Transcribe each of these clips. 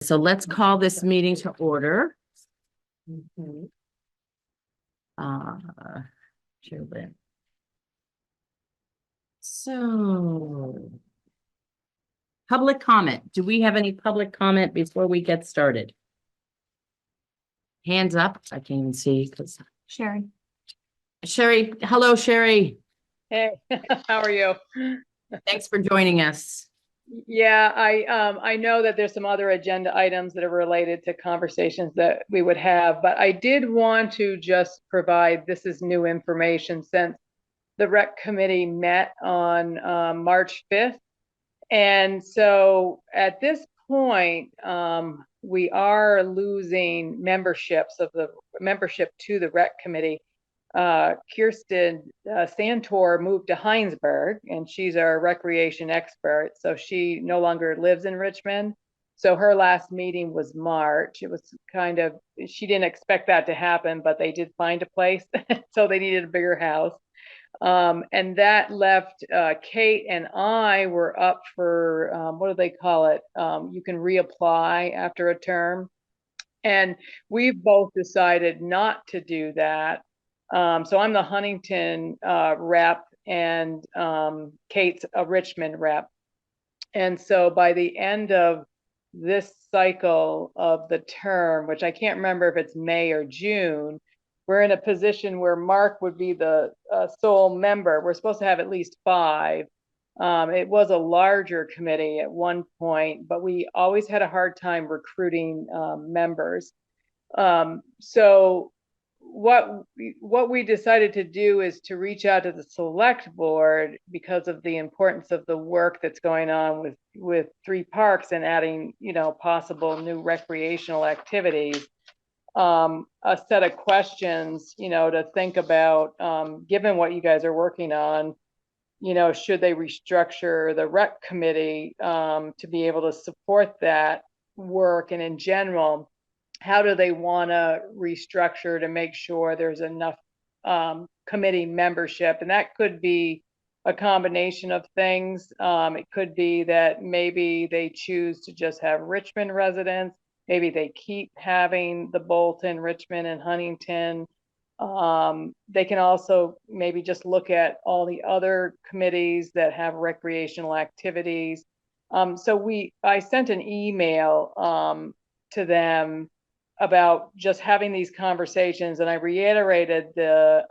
So let's call this meeting to order. Chair Lynn. So, public comment. Do we have any public comment before we get started? Hands up. I can't even see because Sherry. Sherry. Hello, Sherry. Hey, how are you? Thanks for joining us. Yeah, I know that there's some other agenda items that are related to conversations that we would have, but I did want to just provide, this is new information since the rec committee met on March 5th. And so at this point, we are losing memberships of the membership to the rec committee. Kirsten Santor moved to Heinsberg, and she's our recreation expert. So she no longer lives in Richmond. So her last meeting was March. It was kind of, she didn't expect that to happen, but they did find a place. So they needed a bigger house. And that left Kate and I were up for, what do they call it? You can reapply after a term. And we've both decided not to do that. So I'm the Huntington rep and Kate's a Richmond rep. And so by the end of this cycle of the term, which I can't remember if it's May or June, we're in a position where Mark would be the sole member. We're supposed to have at least 5. It was a larger committee at one point, but we always had a hard time recruiting members. So what we decided to do is to reach out to the select board because of the importance of the work that's going on with 3 parks and adding, possible new recreational activities. A set of questions, to think about, given what you guys are working on, should they restructure the rec committee to be able to support that work? And in general, how do they want to restructure to make sure there's enough committee membership? And that could be a combination of things. It could be that maybe they choose to just have Richmond residents. Maybe they keep having the Bolton, Richmond, and Huntington. They can also maybe just look at all the other committees that have recreational activities. So I sent an email to them about just having these conversations, and I reiterated the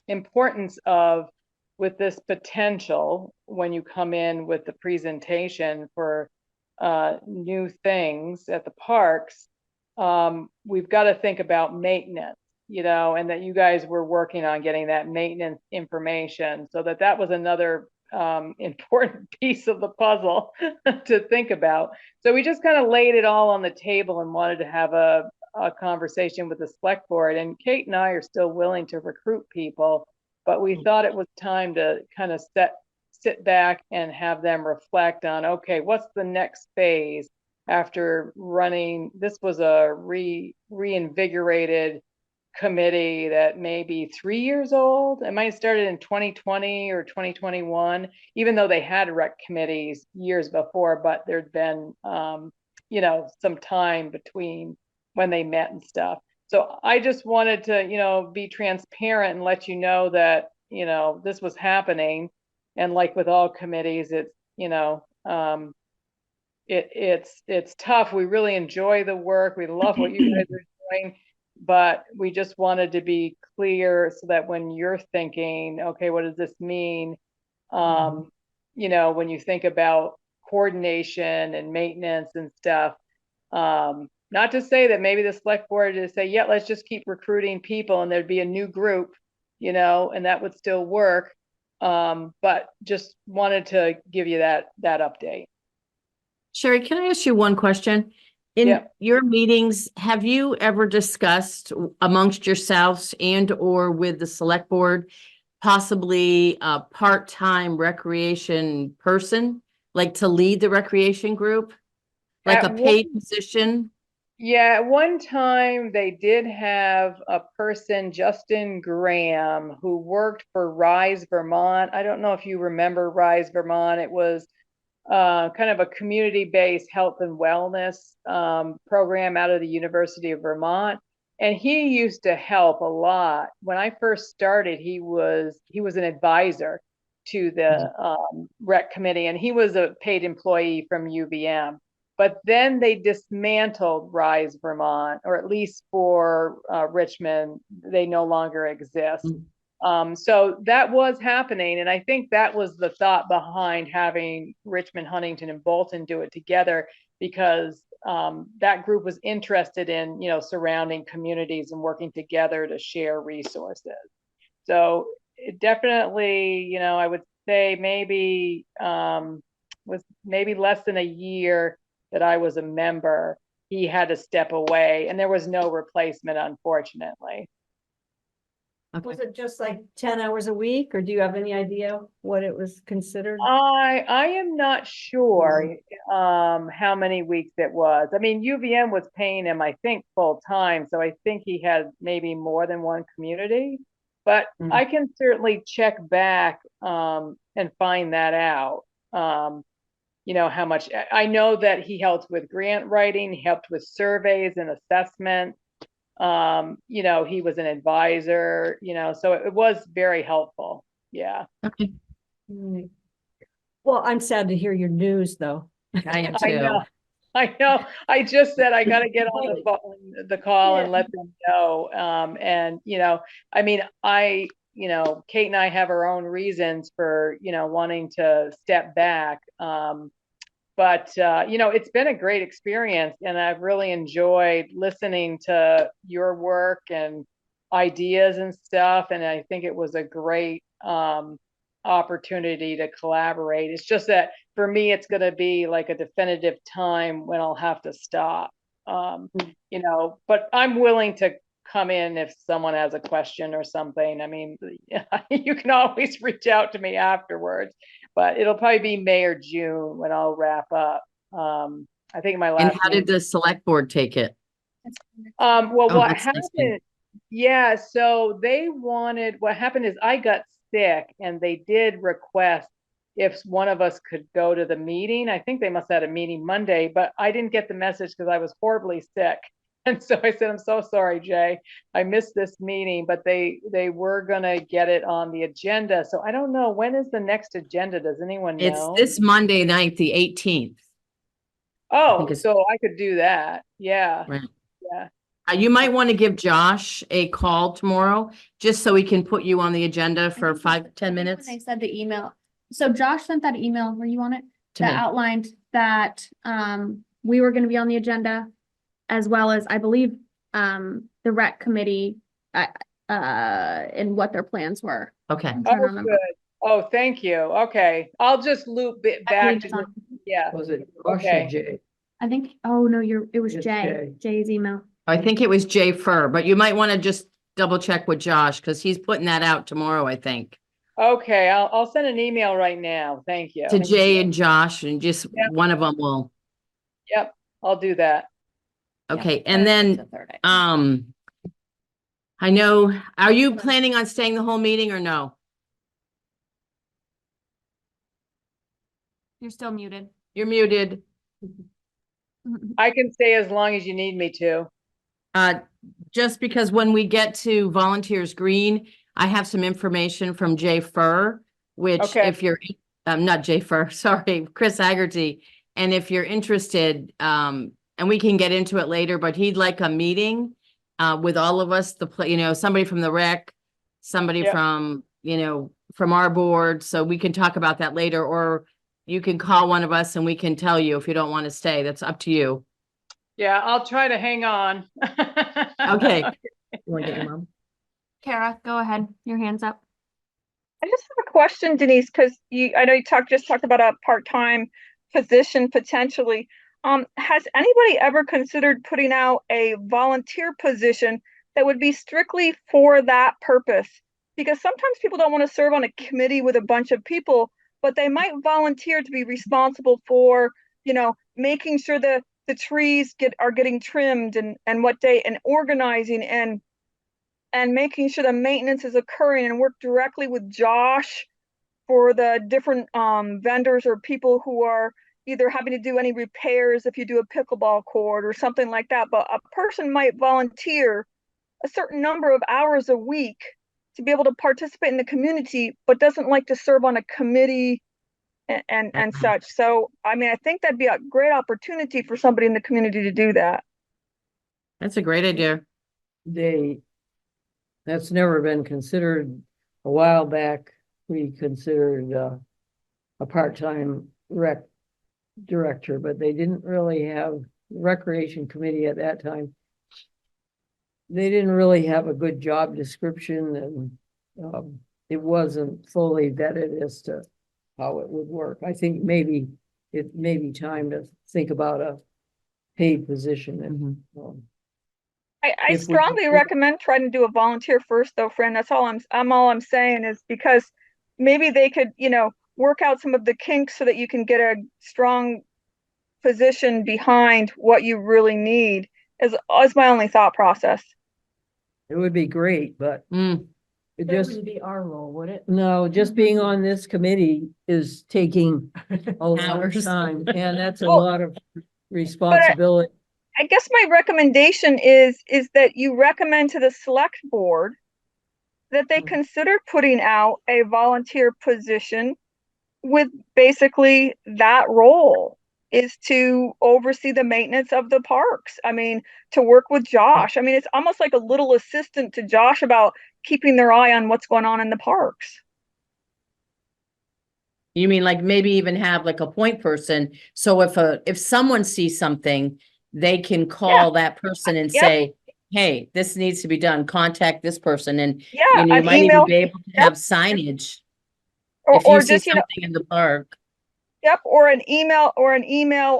importance of, with this potential, when you come in with the presentation for new things at the parks, we've got to think about maintenance, and that you guys were working on getting that maintenance information, so that was another important piece of the puzzle to think about. So we just kind of laid it all on the table and wanted to have a conversation with the select board. And Kate and I are still willing to recruit people, but we thought it was time to kind of sit back and have them reflect on, okay, what's the next phase after running? This was a reinvigorated committee that may be 3 years old. It might have started in 2020 or 2021, even though they had rec committees years before, but there'd been, some time between when they met and stuff. So I just wanted to, be transparent and let you know that, this was happening. And like with all committees, it's, it's tough. We really enjoy the work. We love what you guys are doing. But we just wanted to be clear so that when you're thinking, okay, what does this mean? When you think about coordination and maintenance and stuff, not to say that maybe the select board to say, yeah, let's just keep recruiting people and there'd be a new group, and that would still work. But just wanted to give you that update. Sherry, can I ask you one question? In your meetings, have you ever discussed amongst yourselves and or with the select board, possibly a part-time recreation person, like to lead the recreation group, like a paid position? Yeah, at one time they did have a person, Justin Graham, who worked for Rise Vermont. I don't know if you remember Rise Vermont. It was kind of a community-based health and wellness program out of the University of Vermont. And he used to help a lot. When I first started, he was an advisor to the rec committee, and he was a paid employee from UVM. But then they dismantled Rise Vermont, or at least for Richmond, they no longer exist. So that was happening. And I think that was the thought behind having Richmond, Huntington, and Bolton do it together, because that group was interested in, surrounding communities and working together to share resources. So it definitely, I would say maybe was maybe less than a year that I was a member, he had to step away, and there was no replacement, unfortunately. Okay. Was it just like 10 hours a week, or do you have any idea what it was considered? I am not sure how many weeks it was. I mean, UVM was paying him, I think, full time, so I think he had maybe more than one community. But I can certainly check back and find that out. How much. I know that he helped with grant writing, he helped with surveys and assessment. He was an advisor, so it was very helpful. Yeah. Okay. Well, I'm sad to hear your news, though. I am too. I know. I just said I got to get on the call and let them know. I mean, Kate and I have our own reasons for, wanting to step back. But it's been a great experience, and I've really enjoyed listening to your work and ideas and stuff. And I think it was a great opportunity to collaborate. It's just that for me, it's going to be like a definitive time when I'll have to stop. But I'm willing to come in if someone has a question or something. I mean, you can always reach out to me afterwards. But it'll probably be May or June when I'll wrap up. I think my last. And how did the select board take it? Well, what happened? Yeah, so what happened is I got sick, and they did request if one of us could go to the meeting. I think they must have had a meeting Monday, but I didn't get the message because I was horribly sick. And so I said, I'm so sorry, Jay, I missed this meeting, but they were going to get it on the agenda. So I don't know, when is the next agenda? Does anyone know? It's this Monday night, the 18th. Oh, so I could do that. Yeah. Right. Yeah. You might want to give Josh a call tomorrow, just so he can put you on the agenda for 5-10 minutes. When they said the email. So Josh sent that email, were you on it? That outlined that we were going to be on the agenda, as well as, I believe, the rec committee and what their plans were. Okay. Oh, good. Oh, thank you. Okay. I'll just loop it back to yeah. Was it Josh or Jay? I think, oh no, it was Jay. Jay's email. I think it was Jay Furr, but you might want to just double check with Josh, because he's putting that out tomorrow, I think. Okay, I'll send an email right now. Thank you. To Jay and Josh, and just one of them will. Yep, I'll do that. Okay, and then, I know, are you planning on staying the whole meeting or no? You're still muted. You're muted. I can stay as long as you need me to. Just because when we get to Volunteers Green, I have some information from Jay Furr, which if you're, not Jay Furr, sorry, Chris Haggerty. And if you're interested, and we can get into it later, but he'd like a meeting with all of us, somebody from the rec, somebody from, from our board. So we can talk about that later, or you can call one of us and we can tell you if you don't want to stay. That's up to you. Yeah, I'll try to hang on. Okay. You want to get your mom? Kara, go ahead. Your hand's up. I just have a question, Denise, because I know you just talked about a part-time position potentially. Has anybody ever considered putting out a volunteer position that would be strictly for that purpose? Because sometimes people don't want to serve on a committee with a bunch of people, but they might volunteer to be responsible for, making sure the trees are getting trimmed and what day, and organizing and making sure the maintenance is occurring, and work directly with Josh for the different vendors or people who are either having to do any repairs if you do a pickleball court or something like that. But a person might volunteer a certain number of hours a week to be able to participate in the community, but doesn't like to serve on a committee and such. So, I mean, I think that'd be a great opportunity for somebody in the community to do that. That's a great idea. That's never been considered. A while back, we considered a part-time rec director, but they didn't really have recreation committee at that time. They didn't really have a good job description, and it wasn't fully vetted as to how it would work. I think maybe it may be time to think about a paid position. And I If we- strongly recommend trying to do a volunteer first, though, friend. That's all I'm saying is because maybe they could, work out some of the kinks so that you can get a strong position behind what you really need. Is my only thought process. It would be great, but it That just, wouldn't be our role, would it? no, just being on this committee is taking a lot of Hours. time, and that's a Well, lot of responsibility. I guess my recommendation is that you recommend to the select board that they consider putting out a volunteer position with basically that role is to oversee the maintenance of the parks. I mean, to work with Josh. I mean, it's almost like a little assistant to Josh about keeping their eye on what's going on in the parks. You mean like maybe even have like a point person, so if someone sees something, they can call that person and Yep. say, hey, this needs to be done, contact this person, and Yeah, you an might even email, be able to have signage. or, If you or see just, something in the park, yep, or an email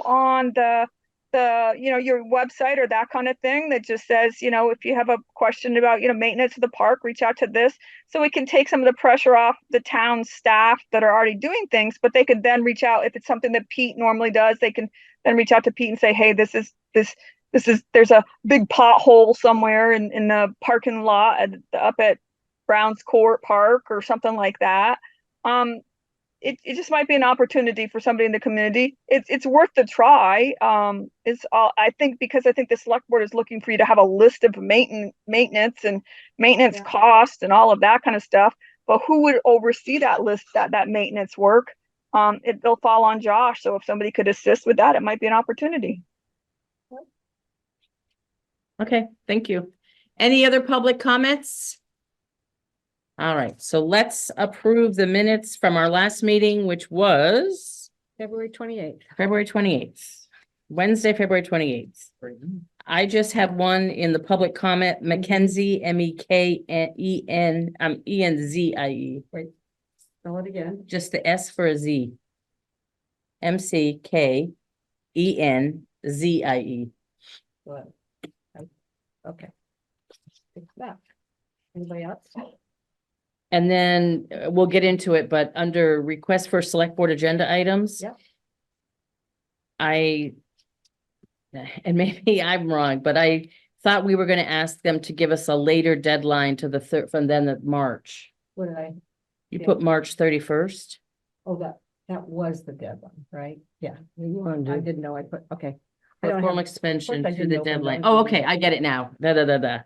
on the your website or that kind of thing that just says, if you have a question about, maintenance of the park, reach out to this. So we can take some of the pressure off the town staff that are already doing things, but they could then reach out if it's something that Pete normally does, they can then reach out to Pete and say, hey, there's a big pothole somewhere in the parking lot up at Browns Court Park or something like that. It just might be an opportunity for somebody in the community. It's worth the try. I think the select board is looking for you to have a list of maintenance costs and all of that kind of stuff. But who would oversee that list, that maintenance work? It'll fall on Josh. So if somebody could assist with that, it might be an opportunity. okay, thank you. Any other public comments? All right, so let's approve the minutes from our last meeting, which was February 28th. February 28th, Wednesday, February 28th. I just have one in the public comment, Mackenzie, Mekenen, Enzie. Wait, spell it again. Just the S for a Z. MCKENZIE. Good. Okay. Fix that. Anybody else? And then we'll get into it, but under request for select board agenda items. Yep. And maybe I'm wrong, but I thought we were gonna ask them to give us a later deadline to the third, from then of March. What did I? You Yeah. put March 31st? Oh, that was the deadline, right? Yeah. wanted I to- didn't know I put, okay. I For don't formal have- expansion I to didn't the know when deadline. that Oh, was okay, I get it now. The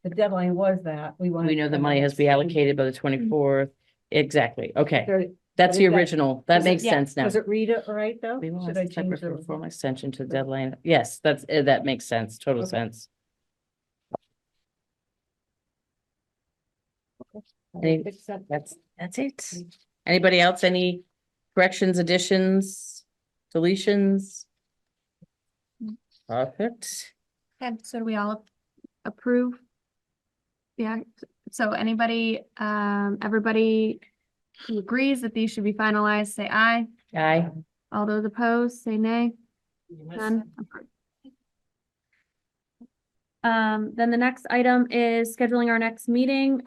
deadline was that we wanted. We know the money has to be allocated by the 24th. Exactly. Okay, Very- that's the is that- original. That does it- makes sense now. Does it read it right though? We will Should I ask the change for the? formal extension to the deadline. Yes, that makes sense. Total Okay. sense. I'll fix that. That's it. Anybody else? Any corrections, additions, deletions? Perfect. Okay, so do we all approve? Yeah, so everybody who agrees that these should be finalized, say aye. Aye. All those opposed, say nay. None. Approved. Then the next item is scheduling our next meeting.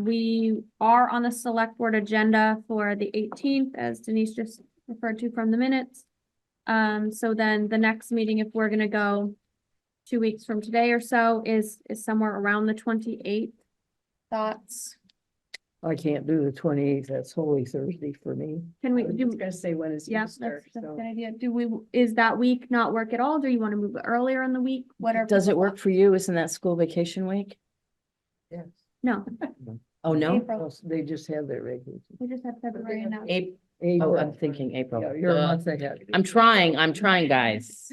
We are on the select board agenda for the 18th, as Denise just referred to from the minutes. So then the next meeting, if we're gonna go 2 weeks from today or so, is somewhere around the 28th. Thoughts? I can't do the 28th. That's Holy Thursday for me. Can we I was do? just gonna say when is Yeah, Easter, that's a so. good idea. Do we, is that week not work at all? Do you want to move it earlier in the week? Whatever. Does it work for you? Isn't that school vacation week? Yes. No, Oh, no? April. They just have their vacation. We just had February now. April. Oh, April. I'm thinking April. Yeah, you're a Uh, month ahead. I'm trying, guys.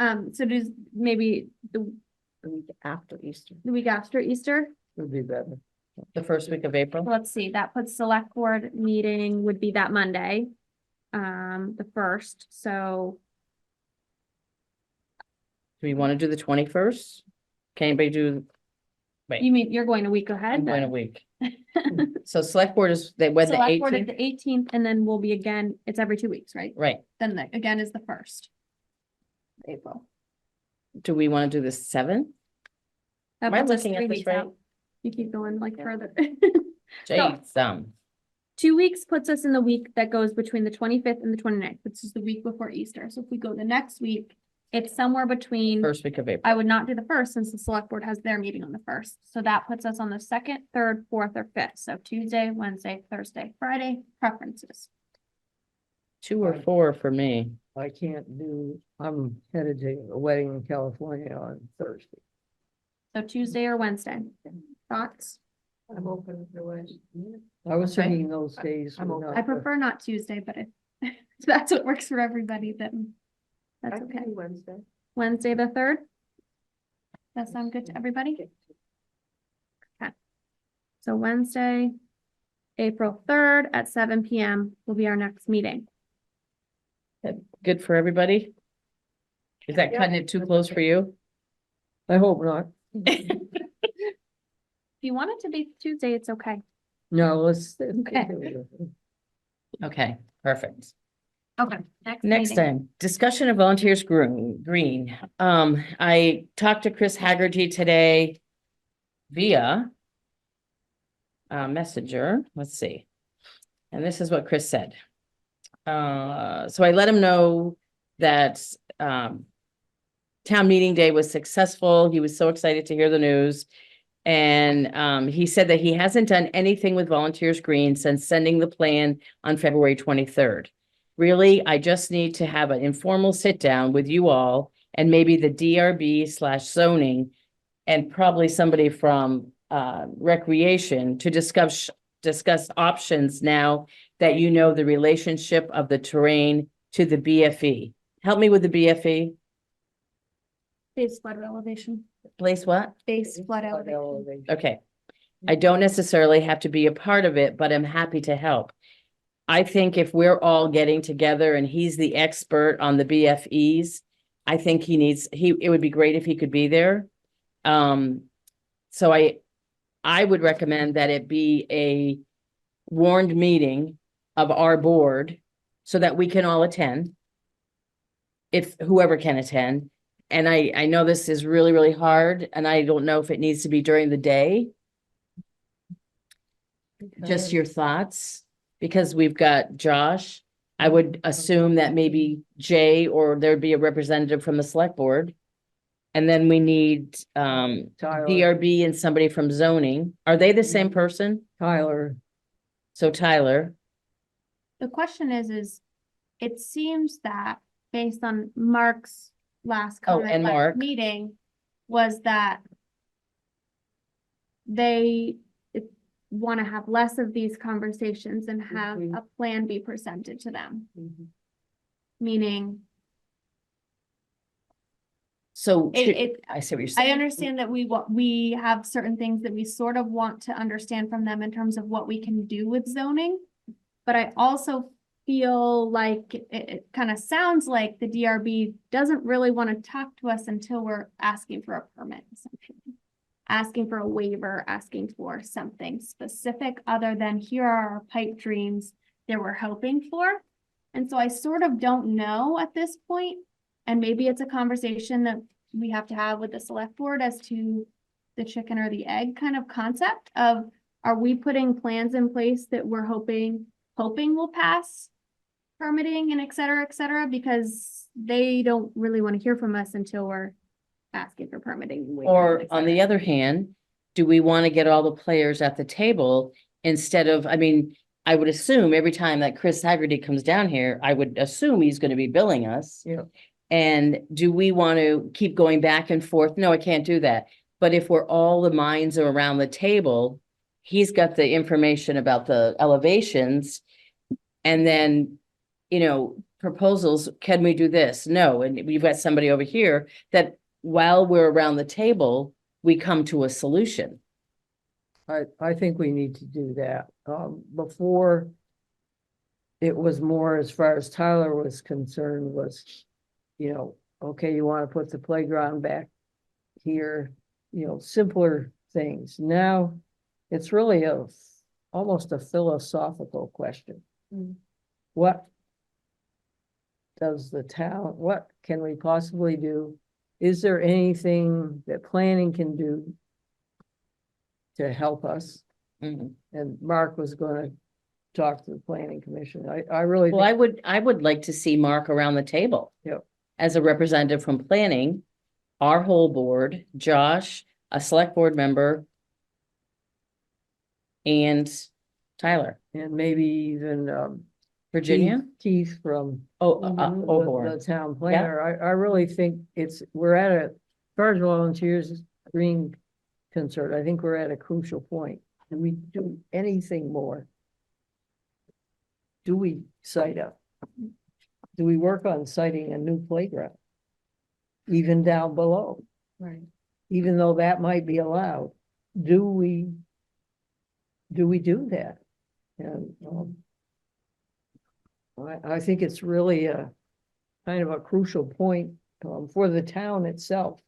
So does maybe The week after Easter. the week after Easter? Would be better. The first week of April. Let's see, that puts select board meeting would be that Monday. The first, so Do we want to do the 21st? Can anybody do? Wait, you mean you're going a week ahead? I'm going a then? week. So select board is, they went the Select board is 18th, the 18th, and then we'll be again, it's every 2 weeks, right? right? Then again is the first. April. Do we want to do the 7th? That Am I puts us looking at 3 this weeks right? out. You keep going like further. Jeez, 2 weeks puts us in the week that goes between the 25th and the 29th, which is the week before Easter. So if we go the next week, it's somewhere between, first week of April. I would not do the first since the select board has their meeting on the first. So that puts us on the second, third, fourth, or fifth. So Tuesday, Wednesday, Thursday, Friday, preferences. 2 or 4 for me. I can't do, I'm headed to a wedding in California on Thursday. So Tuesday or Wednesday. Thoughts? I'm open for what. I was Okay. thinking those days. I'm were okay. not I the- prefer not Tuesday, but if if that's what works for everybody, then that's okay. Wednesday. Wednesday, the third? That sound good to everybody? So Wednesday, April 3rd at 7 PM will be our next meeting. Good for everybody? Is that Yeah. cutting it too close for you? I hope not. If you want it to be Tuesday, it's okay. No, let's. Okay. Okay, perfect. Okay. Next meeting. time, discussion of volunteers green. I talked to Chris Haggerty today via Messenger. Let's see. And this is what Chris said. So I let him know that town meeting day was successful. He was so excited to hear the news. And he said that he hasn't done anything with Volunteers Green since sending the plan on February 23rd. Really, I just need to have an informal sit down with you all and maybe the DRB/zoning and probably somebody from recreation to discuss options now that you know the relationship of the terrain to the BFE. Help me with the BFE. Base flood elevation, Place what? base flood elevation. Okay. I don't necessarily have to be a part of it, but I'm happy to help. I think if we're all getting together and he's the expert on the BFEs, I think it would be great if he could be there. So I would recommend that it be a warned meeting of our board so that we can all attend. If whoever can attend. And I know this is really, really hard, and I don't know if it needs to be during the day. Just your thoughts, because we've got Josh. I would assume that maybe Jay or there'd be a representative from the select board. And then we need Tyler, DRB and somebody from zoning. Are they the same person? Tyler, So Tyler, The question is it seems that based on Mark's last Oh, comment and last Mark. meeting was that they want to have less of these conversations and have Mhm. a plan be presented to them, Mhm. meaning so it, I see what you're I saying. understand that we have certain things that we sort of want to understand from them in terms of what we can do with zoning. But I also feel like it kind of sounds like the DRB doesn't really want to talk to us until we're asking for a permit, essentially. Asking for a waiver, asking for something specific other than here are our pipe dreams that we're hoping for. And so I sort of don't know at this point. And maybe it's a conversation that we have to have with the select board as to the chicken or the egg kind of concept of, are we putting plans in place that we're hoping will pass permitting and et cetera, because they don't really want to hear from us until we're asking for permitting. waivers, Or et on the cetera. other hand, do we want to get all the players at the table instead of, I mean, I would assume every time that Chris Haggerty comes down here, I would assume he's gonna be billing us. Yeah. And do we want to keep going back and forth? No, I can't do that. But if we're all the minds are around the table, he's got the information about the elevations. And then, proposals, can we do this? No, and we've got somebody over here that while we're around the table, we come to a solution. I think we need to do that. Before, it was more, as far as Tyler was concerned, was, okay, you want to put the playground back here, simpler things. Now, it's really almost a philosophical question. What does the town, what can we possibly do? Is there anything that planning can do to help us? Mhm. And Mark was gonna talk to the planning commission. I really. Well, I would like to see Mark around the table. Yep. As a representative from planning, our whole board, Josh, a select board member, and Tyler, And maybe even, Virginia. Keith from Oh, the town planner. I really think we're at as far as volunteers, green concert, I think we're at a crucial point. Do we do anything more? Do we site up? Do we work on siting a new playground? Even down below, Right. even though that might be allowed, do we do that? And, I think it's really a kind of a crucial point, for the town itself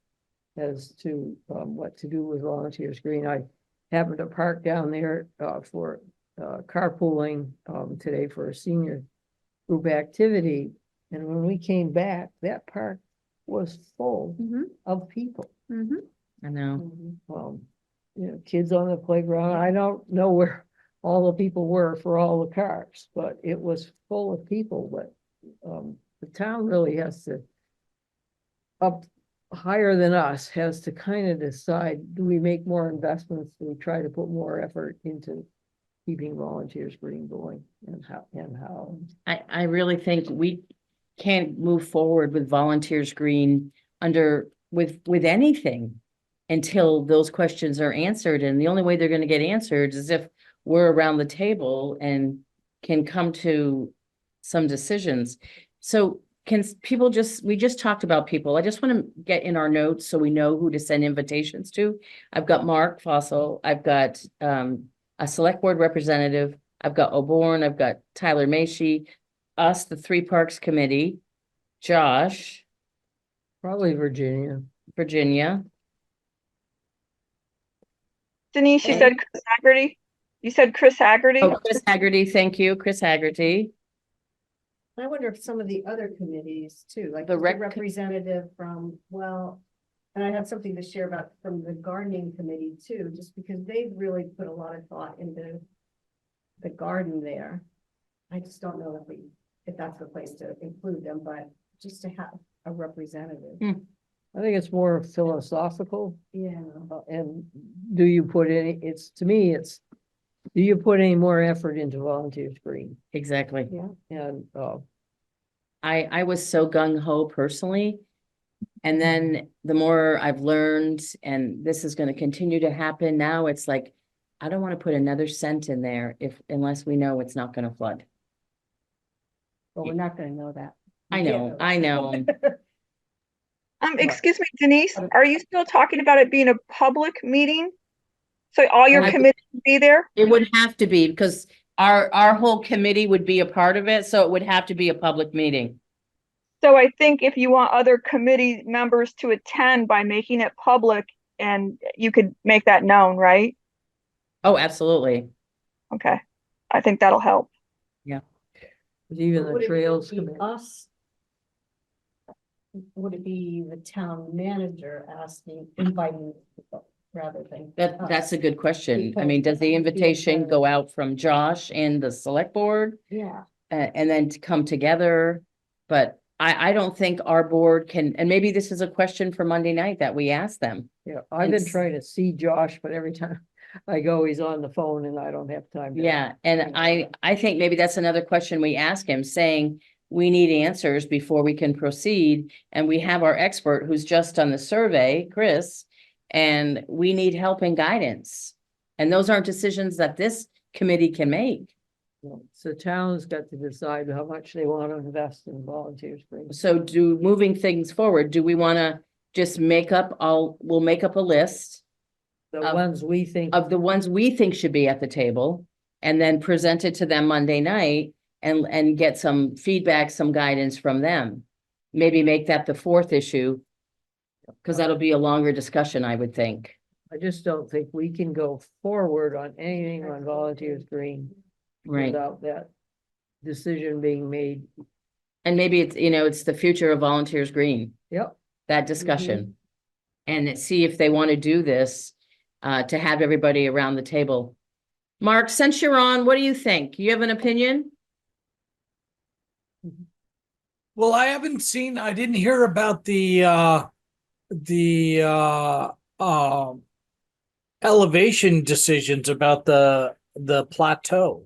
as to, what to do with Volunteers Green. I happened to park down there, for, carpooling, today for a senior group activity. And when we came back, that park was full of people. I know. Kids on the playground. I don't know where all the people were for all the cars, but it was full of people. But the town really has to, up higher than us, has to kind of decide, do we make more investments? Do we try to put more effort into keeping Volunteers Green going, and how? I really think we can't move forward with Volunteers Green with anything until those questions are answered. And the only way they're gonna get answered is if we're around the table and can come to some decisions. So can people we just talked about people. I just want to get in our notes so we know who to send invitations to. I've got Mark Fossil, I've got a select board representative, I've got Oborn, I've got Tyler Macy, us, the 3 Parks Committee, Josh, Probably Virginia. Denise, you said Chris Haggerty? You said Chris Haggerty? Oh, Chris Haggerty, thank you, Chris Haggerty. I wonder if some of the other committees too, like The the rec- representative from, and I have something to share about from the gardening committee too, just because they've really put a lot of thought into the garden there. I just don't know if that's the place to include them, but just to have a representative. I think it's more philosophical. Yeah. And do you put do you put any more effort into Volunteers Green? Exactly. And, I was so gung ho personally. And then the more I've learned, and this is going to continue to happen now, it's like, I don't want to put another cent in there unless we know it's not going to flood. But we're not gonna know that. I know. Excuse me, Denise, are you still talking about it being a public meeting? So all your I would- committees will be there? It would have to be because our whole committee would be a part of it, so it would have to be a public meeting. So I think if you want other committee members to attend by making it public, and you could make that known, right? Oh, absolutely. Okay, I think that'll help. even Would the it trails be committee. us? Would it be the town manager inviting people rather than? That's a good question. I Because mean, does the that would be invitation the- go out from Josh and the select board? Yeah. And then to come together? But I don't think our board can, and maybe this is a question for Monday night that we ask them. Yeah, I've been It's- trying to see Josh, but every time I go, he's on the phone and I don't have time. to- Yeah, and I think maybe that's another question we ask him, saying we need answers before we can proceed. And we have our expert who's just done the survey, Chris, and we need help and guidance. And those aren't decisions that this committee can make. So town's got to decide how much they want to invest in volunteers. So moving things forward, do we want to just we'll make up a list The of- ones we think. of the ones we think should be at the table and then present it to them Monday night and get some feedback, some guidance from them. Maybe make that the fourth issue, because that'll be a longer discussion, I would think. I just don't think we can go forward on anything on Volunteers Green Right. without that decision being made. And maybe it's the future of Volunteers Green, Yep. that discussion. And see if they want to do this, to have everybody around the table. Mark, since you're on, what do you think? You have an opinion? Well, I didn't hear about the elevation decisions about the plateau.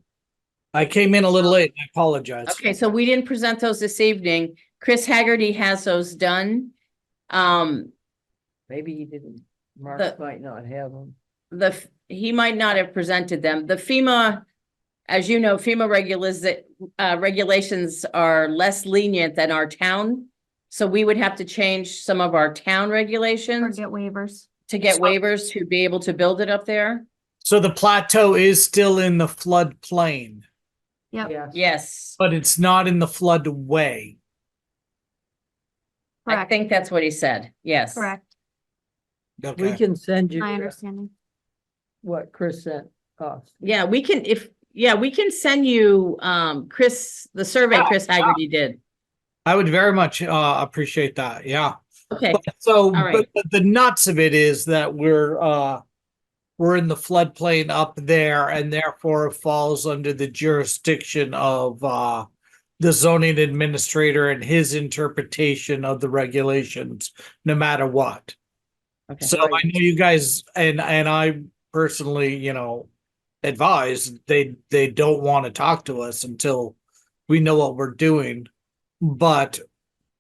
I came in a little late. I apologize. Okay, so we didn't present those this evening. Chris Haggerty has those done. Maybe he didn't. Mark The- might not have them. He might not have presented them. The FEMA, as you know, FEMA regulations are less lenient than our town. So we would have to change some of our town Or regulations get waivers. to get waivers to be able to build it up there. So the plateau is still in the floodplain, Yep, Yes. Yes, but it's not in the floodway. I correct, think that's what he said. Yes. correct. We Okay. can send you My understanding. what Chris sent us. Yeah, we can send you, Chris, the survey Chris Haggerty did. I would very much appreciate that. Yeah. Okay, So, right. but the nuts of it is that we're in the floodplain up there, and therefore it falls under the jurisdiction of the zoning administrator and his interpretation of the regulations, no matter what. okay. So I know you guys, and I personally, advise they don't want to talk to us until we know what we're doing. But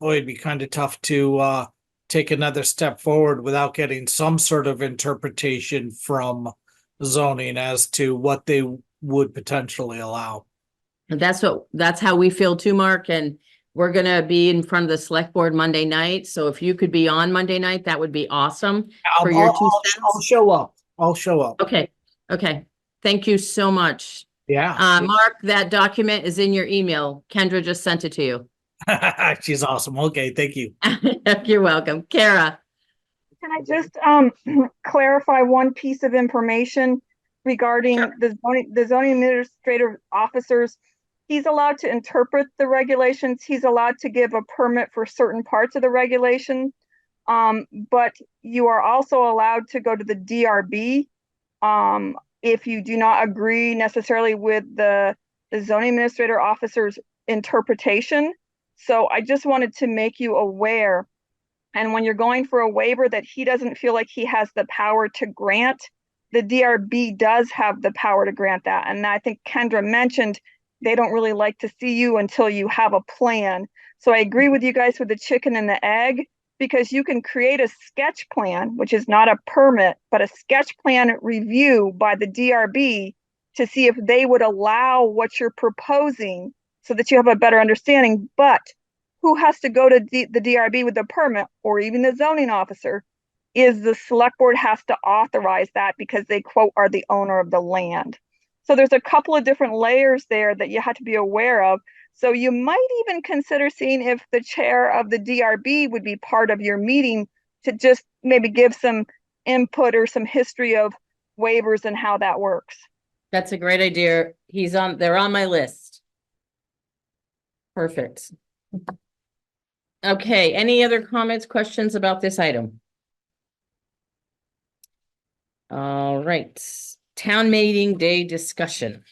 boy, it'd be kind of tough to take another step forward without getting some sort of interpretation from zoning as to what they would potentially allow. And that's how we feel too, Mark, and we're gonna be in front of the select board Monday night, so if you could be on Monday night, that would be awesome. For your two cents. I'll show up. I'll show up. Okay, thank you so much. Yeah. Mark, that document is in your email. Kendra just sent it to you. She's awesome. Okay, thank you. You're welcome. Kara, Can I just clarify one piece of information regarding Sure. the zoning administrator officers? He's allowed to interpret the regulations. He's allowed to give a permit for certain parts of the regulation. But you are also allowed to go to the DRB if you do not agree necessarily with the zoning administrator officer's interpretation. So I just wanted to make you aware. And when you're going for a waiver that he doesn't feel like he has the power to grant, the DRB does have the power to grant that. And I think Kendra mentioned they don't really like to see you until you have a plan. So I agree with you guys with the chicken and the egg, because you can create a sketch plan, which is not a permit, but a sketch plan review by the DRB to see if they would allow what you're proposing so that you have a better understanding. But who has to go to the DRB with the permit, or even the zoning officer, is the select board has to authorize that because they, quote, are the owner of the land. So there's a couple of different layers there that you have to be aware of. So you might even consider seeing if the chair of the DRB would be part of your meeting to just maybe give some input or some history of waivers and how that works. that's a great idea. They're on my list. Perfect. Okay, any other comments, questions about this item? All right, town meeting day discussion.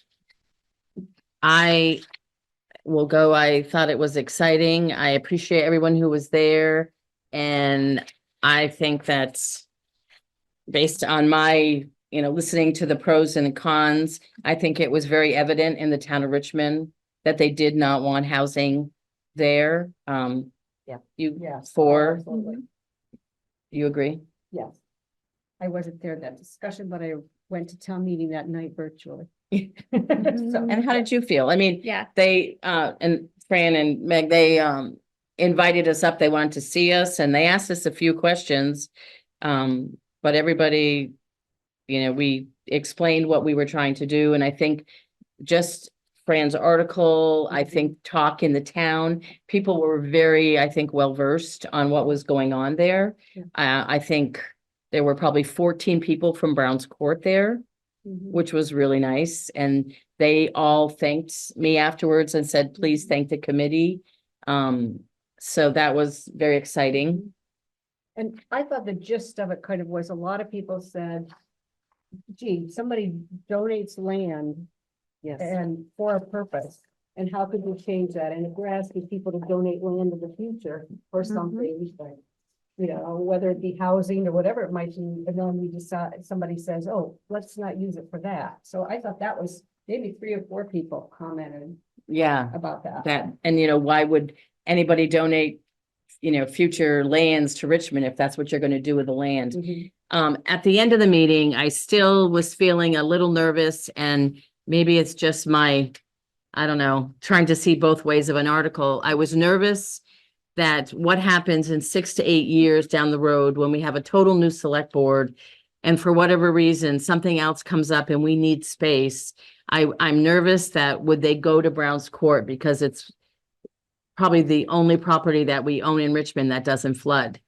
I thought it was exciting. I appreciate everyone who was there. And I think that's based on my listening to the pros and cons, I think it was very evident in the town of Richmond that they did not want housing there. Yeah. Yes. For, Absolutely. you agree? Yes. I wasn't there at that discussion, but I went to town meeting that night virtually. So, And how did you feel? I mean, Yeah. they, and Fran and Meg, they, invited us up. They wanted to see us and they asked us a few questions. But everybody, we explained what we were trying to do. And I think just Fran's article, I think talk in the town, people were very, I think, well versed on what was going on there. Yeah. I think there were probably 14 people from Brown's Court there, which was really nice. And they all thanked me afterwards and said, please thank the committee. So that was very exciting. And I thought the gist of it kind of was, a lot of people said, gee, somebody donates land Yes. and for a purpose. And how could we change that? And if we're asking people to donate land in the future for something, whether it be housing or whatever it might be, and then we decide, somebody says, oh, let's not use it for that. So I thought that was, maybe 3 or 4 people commented Yeah, about that. and why would anybody donate, future lands to Richmond if that's what you're going to do with the land? At the end of the meeting, I still was feeling a little nervous, and maybe it's just my, I don't know, trying to see both ways of an article. I was nervous that what happens in 6 to 8 years down the road when we have a total new select board, and for whatever reason, something else comes up and we need space. I'm nervous that would they go to Brown's Court because it's probably the only property that we own in Richmond that doesn't flood.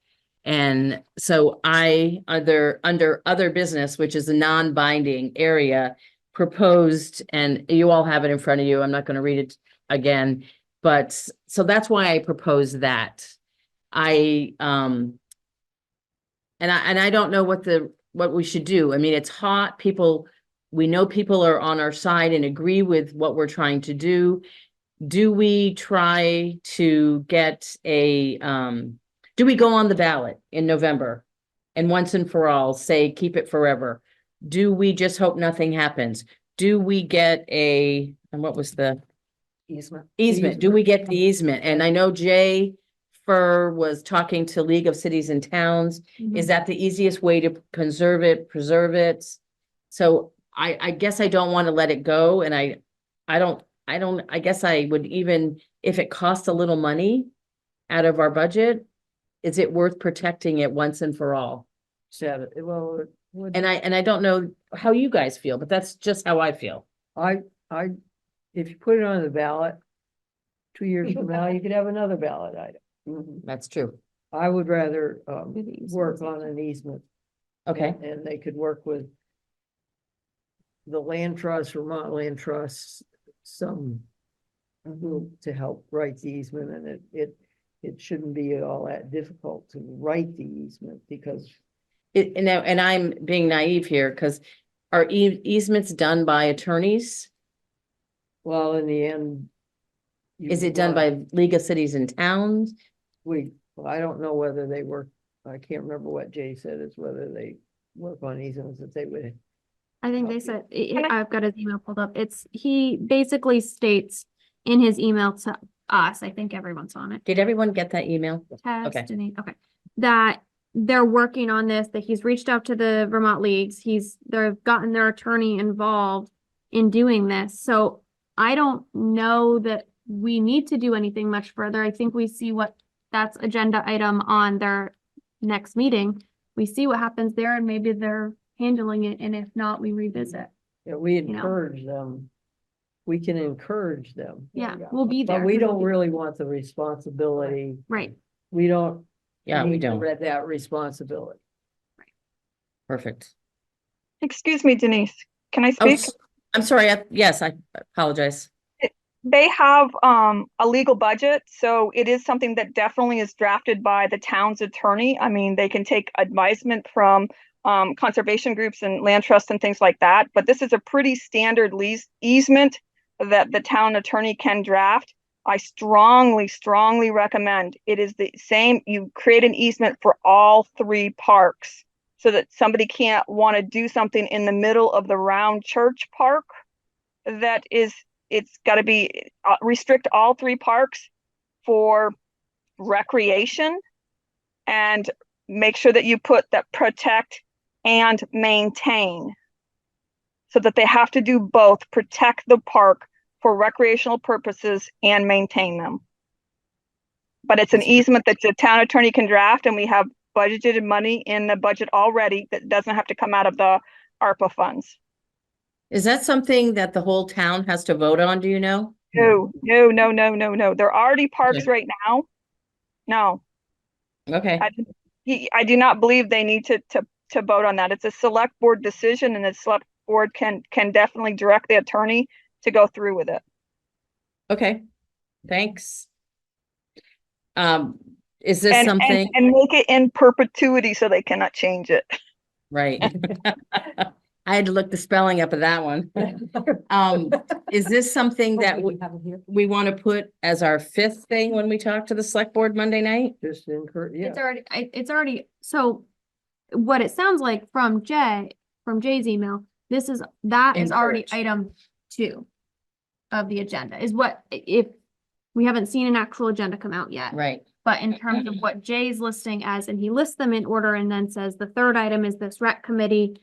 And so under other business, which is a non-binding area, proposed, and you all have it in front of you. I'm not going to read it again, but so that's why I proposed that. And I don't know what we should do. I mean, it's hot. We know people are on our side and agree with what we're trying to do. Do we try to get do we go on the ballot in November and once and for all say, keep it forever? Do we just hope nothing happens? Do we get and what was the easement? Do we get the easement? And I know Jay Fur was talking to League of Cities and Towns. Is that the easiest way to conserve it, preserve it? So I guess I don't want to let it go. And I guess I would, even if it costs a little money out of our budget, is it worth protecting it once and for all? Said it, well, it would. And I don't know how you guys feel, but that's just how I feel. If you put it on the ballot, 2 years from now, you could have another ballot item. That's true. I would rather, work on an easement. Okay. And they could work with the land trust, Vermont Land Trust, some group to help write the easement, and it shouldn't be at all that difficult to write the easement because. And I'm being naive here, because are easements done by attorneys? Well, in the end. Is it done by League of Cities and Towns? I don't know whether they work, I can't remember what Jay said, is whether they work on easements that they would. I think they said, I've got his email pulled up. He basically states in his email to us, I think everyone's on it. Did everyone get that email? Okay. Okay. That they're working on this, that he's reached out to the Vermont leagues. They've gotten their attorney involved in doing this. So I don't know that we need to do anything much further. I think we see that's agenda item on their next meeting. We see what happens there, and maybe they're handling it. And if not, we revisit. Yeah, we encourage them. We can encourage them. Yeah, we'll be there. But we don't really want the responsibility. Right. We don't. Yeah, we need to don't. read that responsibility. Perfect. Excuse me, Denise, can I Oh, speak? I'm sorry. Yes, I apologize. They have a legal budget, so it is something that definitely is drafted by the town's attorney. I mean, they can take advisement from conservation groups and land trusts and things like that, but this is a pretty standard lease easement that the town attorney can draft. I strongly, strongly recommend it is the same. You create an easement for all 3 parks. so that somebody can't want to do something in the middle of the round church park. It's got to be restrict all 3 parks for recreation, and make sure that you put that protect and maintain, so that they have to do both, protect the park for recreational purposes and maintain them. But it's an easement that the town attorney can draft, and we have budgeted money in the budget already that doesn't have to come out of the ARPA funds. Is that something that the whole town has to vote on, do you know? No. There are already parks right now. No, Okay, I do not believe they need to vote on that. It's a select board decision, and the select board can definitely direct the attorney to go through with it. okay, thanks. Is this And something? and make it in perpetuity so they cannot change it. Right. I had to look the spelling up of that one. Is this something that we want to put as our 5th thing when we talk to the select board Monday night? Just encourage, yeah. It's already, so what it sounds like from Jay's email, that is already Encouraged. item 2 of the agenda, is what, if we haven't seen an actual agenda come out yet. Right, But in terms of what Jay's listing as, and he lists them in order and then says the 3rd item is this rec committee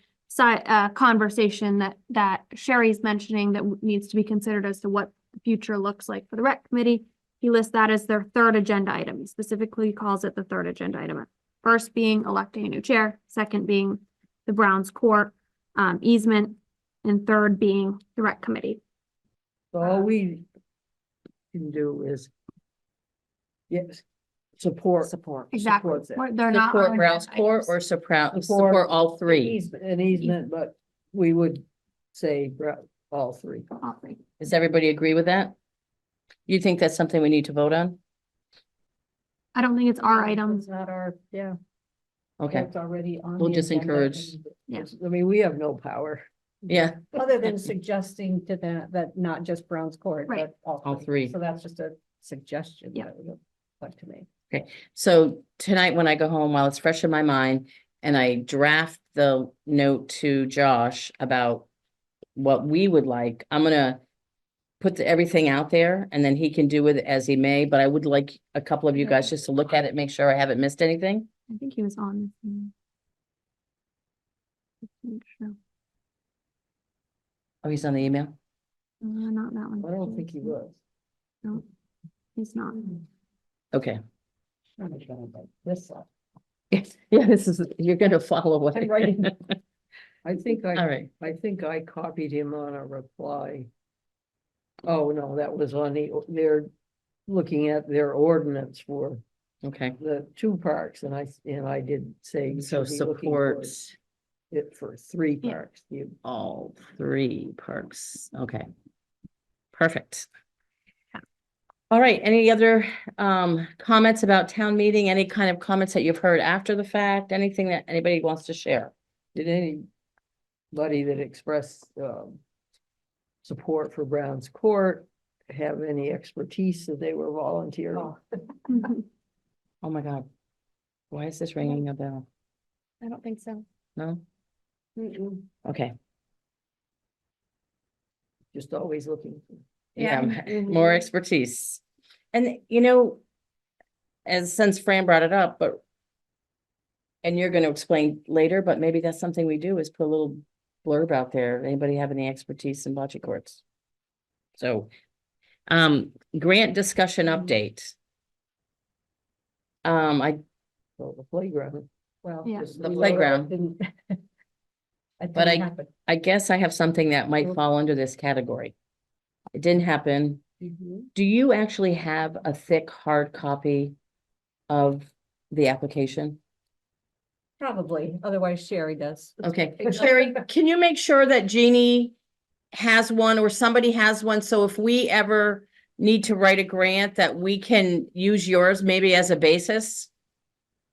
conversation that Sherry's mentioning that needs to be considered as to what the future looks like for the rec committee. He lists that as their 3rd agenda item. He specifically calls it the 3rd agenda item. First being electing a new chair, 2nd being the Browns Court easement, and 3rd being the rec committee. So all we can do is, yes, support. Exactly. Support that. They're not. support on Browns agenda Court items. or support all 3? An easement, but we would say all 3. All 3. Does everybody agree with that? You think that's something we need to vote on? I don't think it's our item. It's not our, yeah. Okay, It's already on. We'll the just agenda. encourage. Yeah. I mean, we have no power. yeah, Other than suggesting to that not just Browns Court, Right. but All 3. So that's just a suggestion. Yeah. that would look like to me. so tonight when I go home, while it's fresh in my mind, and I draft the note to Josh about what we would like, I'm gonna put everything out there, and then he can do with it as he may, but I would like a couple of you guys just to look at it, make sure I haven't missed anything. I think he was on. Just make sure. Oh, he's on the email? Not that one. I don't think he was. No, he's not. Okay. This one. Yeah, you're gonna follow what. I'm writing. I think All right, I think I copied him on a reply. Oh, no, that was on they're looking at their ordinance for okay, the 2 parks, and I did say. you so should be looking support for it for 3 Yeah. parks. all 3 parks, okay. Perfect. All right, any other comments about town meeting, any kind of comments that you've heard after the fact, anything that anybody wants to share? Did anybody that expressed support for Brown's Court have any expertise that they were volunteering? Mhm. Oh my God. Why is this ringing a bell? I don't think so. No? Okay, Just always looking. yeah, Mhm. more expertise. And since Fran brought it up, and you're gonna explain later, but maybe that's something we do is put a little blurb out there. Anybody have any expertise in bocce courts? So, grant discussion update. So the playground. Well. Yeah. just- The playground. Didn't- It But didn't happen. I guess I have something that might fall under this category. It didn't happen. Do you actually have a thick hard copy of the application? Probably, otherwise Sherry does. Okay, Sherry, can you make sure that Jeannie has one or somebody has one? So if we ever need to write a grant, that we can use yours maybe as a basis?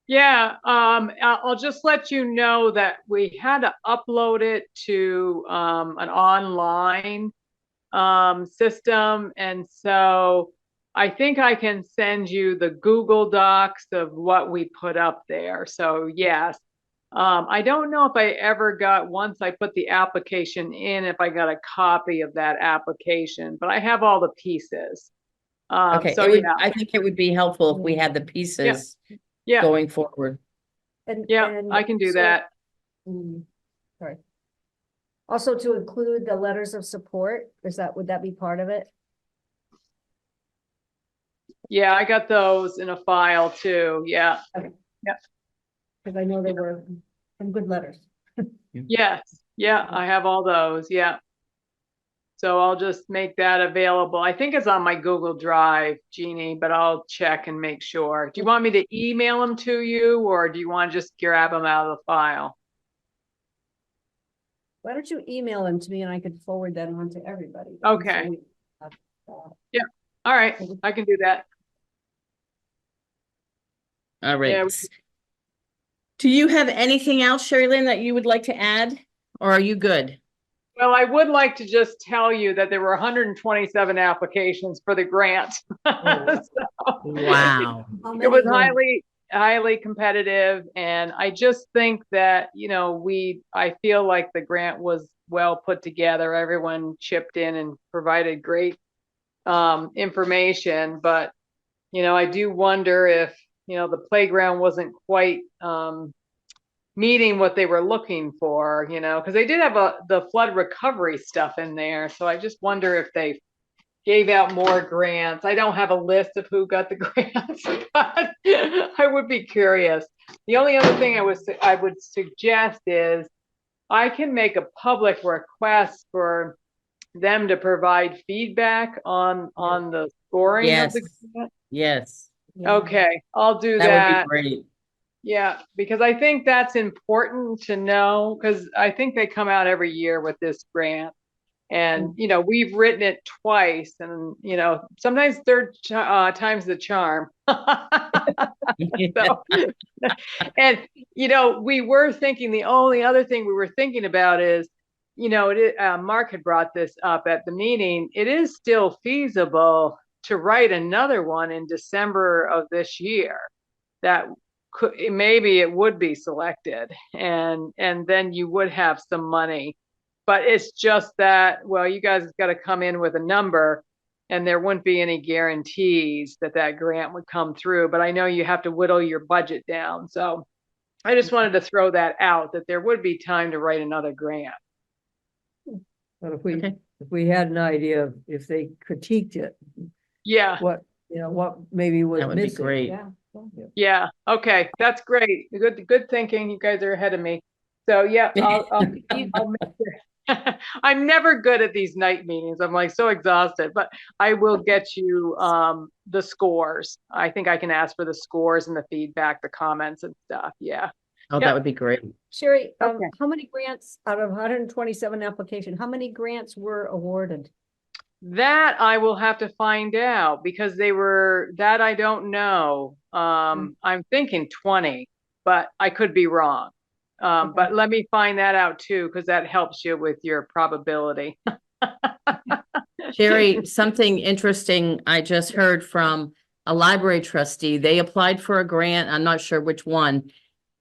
Yeah, I'll just let you know that we had to upload it to an online system, and so I think I can send you the Google Docs of what we put up there. So yes, I don't know if I ever got, once I put the application in, if I got a copy of that application, but I have all the pieces. Okay, So it would, yeah, I think it would be helpful if we had the pieces yeah, going forward. yeah, I can do so- that. Sorry. Also to include the letters of support, would that be part of it? Yeah, I got those in a file too. Yeah. Because I know they were some good letters. Yes. Yeah, I have all those. Yeah. So I'll just make that available. I think it's on my Google Drive, Jeannie, but I'll check and make sure. Do you want me to email them to you, or do you want to just grab them out of the file? Why don't you email them to me and I could forward that on to everybody? Okay. So we have, All right, I can do that. All Yeah. right. Do you have anything else, Sherry Lynn, that you would like to add, or are you good? Well, I would like to just tell you that there were 127 applications for the grant. Wow. how It was many highly competitive, and I just think that, I feel like the grant was well put together. Everyone chipped in and provided great information, but I do wonder if the playground wasn't quite meeting what they were looking for, because they did have the flood recovery stuff in there. So I just wonder if they gave out more grants. I don't have a list of who got the grants, but I would be curious. The only other thing I would suggest is I can make a public request for them to provide feedback on the scoring of the grant. Yes, Okay, I'll do that that. would be great. Yeah, because I think that's important to know, because I think they come out every year with this grant. And, we've written it twice, and, sometimes third time's the charm. So, and, we were thinking, the only other thing we were thinking about is, Mark had brought this up at the meeting. It is still feasible to write another one in December of this year that maybe it would be selected, and then you would have some money. But it's just that, well, you guys got to come in with a number, and there wouldn't be any guarantees that grant would come through. But I know you have to whittle your budget down. So I just wanted to throw that out, that there would be time to write another grant. But if we had an idea of if they critiqued it, Yeah. what maybe was That would be missing. great. Yeah. Okay. That's great. Good thinking. You guys are ahead of me. So yeah, I'll make sure. I'm never good at these night meetings. I'm like so exhausted, but I will get you the scores. I think I can ask for the scores and the feedback, the comments and stuff. Yeah. Oh, that would be great. Sherry, Okay. how many grants out of 127 applications, how many grants were awarded? That I will have to find out, because that I don't know. I'm thinking 20, but I could be wrong. But let me find that out too, because that helps you with your probability. Sherry, something interesting I just heard from a library trustee. They applied for a grant. I'm not sure which one,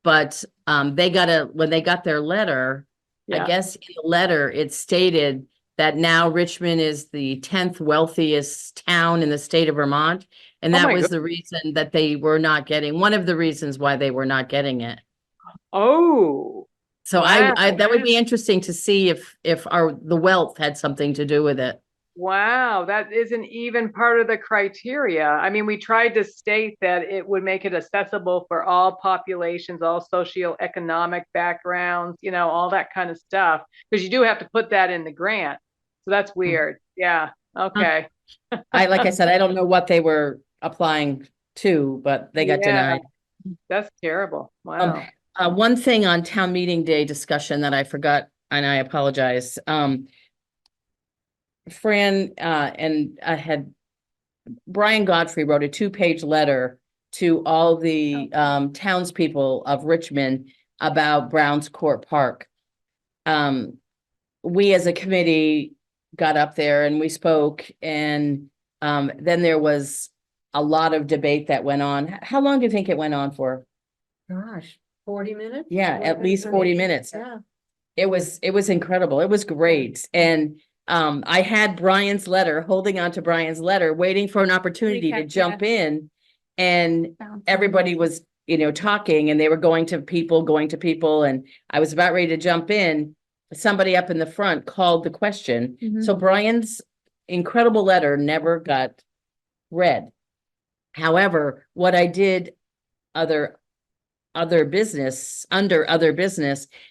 but when they got their letter, I Yeah. guess in the letter, it stated that now Richmond is the 10th wealthiest town in the state of Vermont. And Oh that my was the reason that they were not getting, one of the reasons why they were not getting it. Oh, So wow. that would be interesting to see if the wealth had something to do with it. Wow, that isn't even part of the criteria. I mean, we tried to state that it would make it accessible for all populations, all socioeconomic backgrounds, all that kind of stuff, because you do have to put that in the grant. So that's weird. Yeah. Okay. Like I said, I don't know what they were applying to, but they got Yeah. denied. That's terrible. Wow. One thing on town meeting day discussion that I forgot, and I apologize. Fran, and I had Brian Godfrey wrote a 2-page letter to all the townspeople of Richmond about Browns Court Park. We as a committee got up there and we spoke, and then there was a lot of debate that went on. How long do you think it went on for? Gosh, 40 minutes? Yeah, at least 40 minutes. Yeah. It was incredible. It was great. And I had Brian's letter, holding on to Brian's letter, waiting for an opportunity to Recap, jump in. And Bounce. everybody was, talking, and they were going to people, and I was about ready to jump in. Somebody up in the front called the question. Mhm. So Brian's incredible letter never got read. However, what I did under other business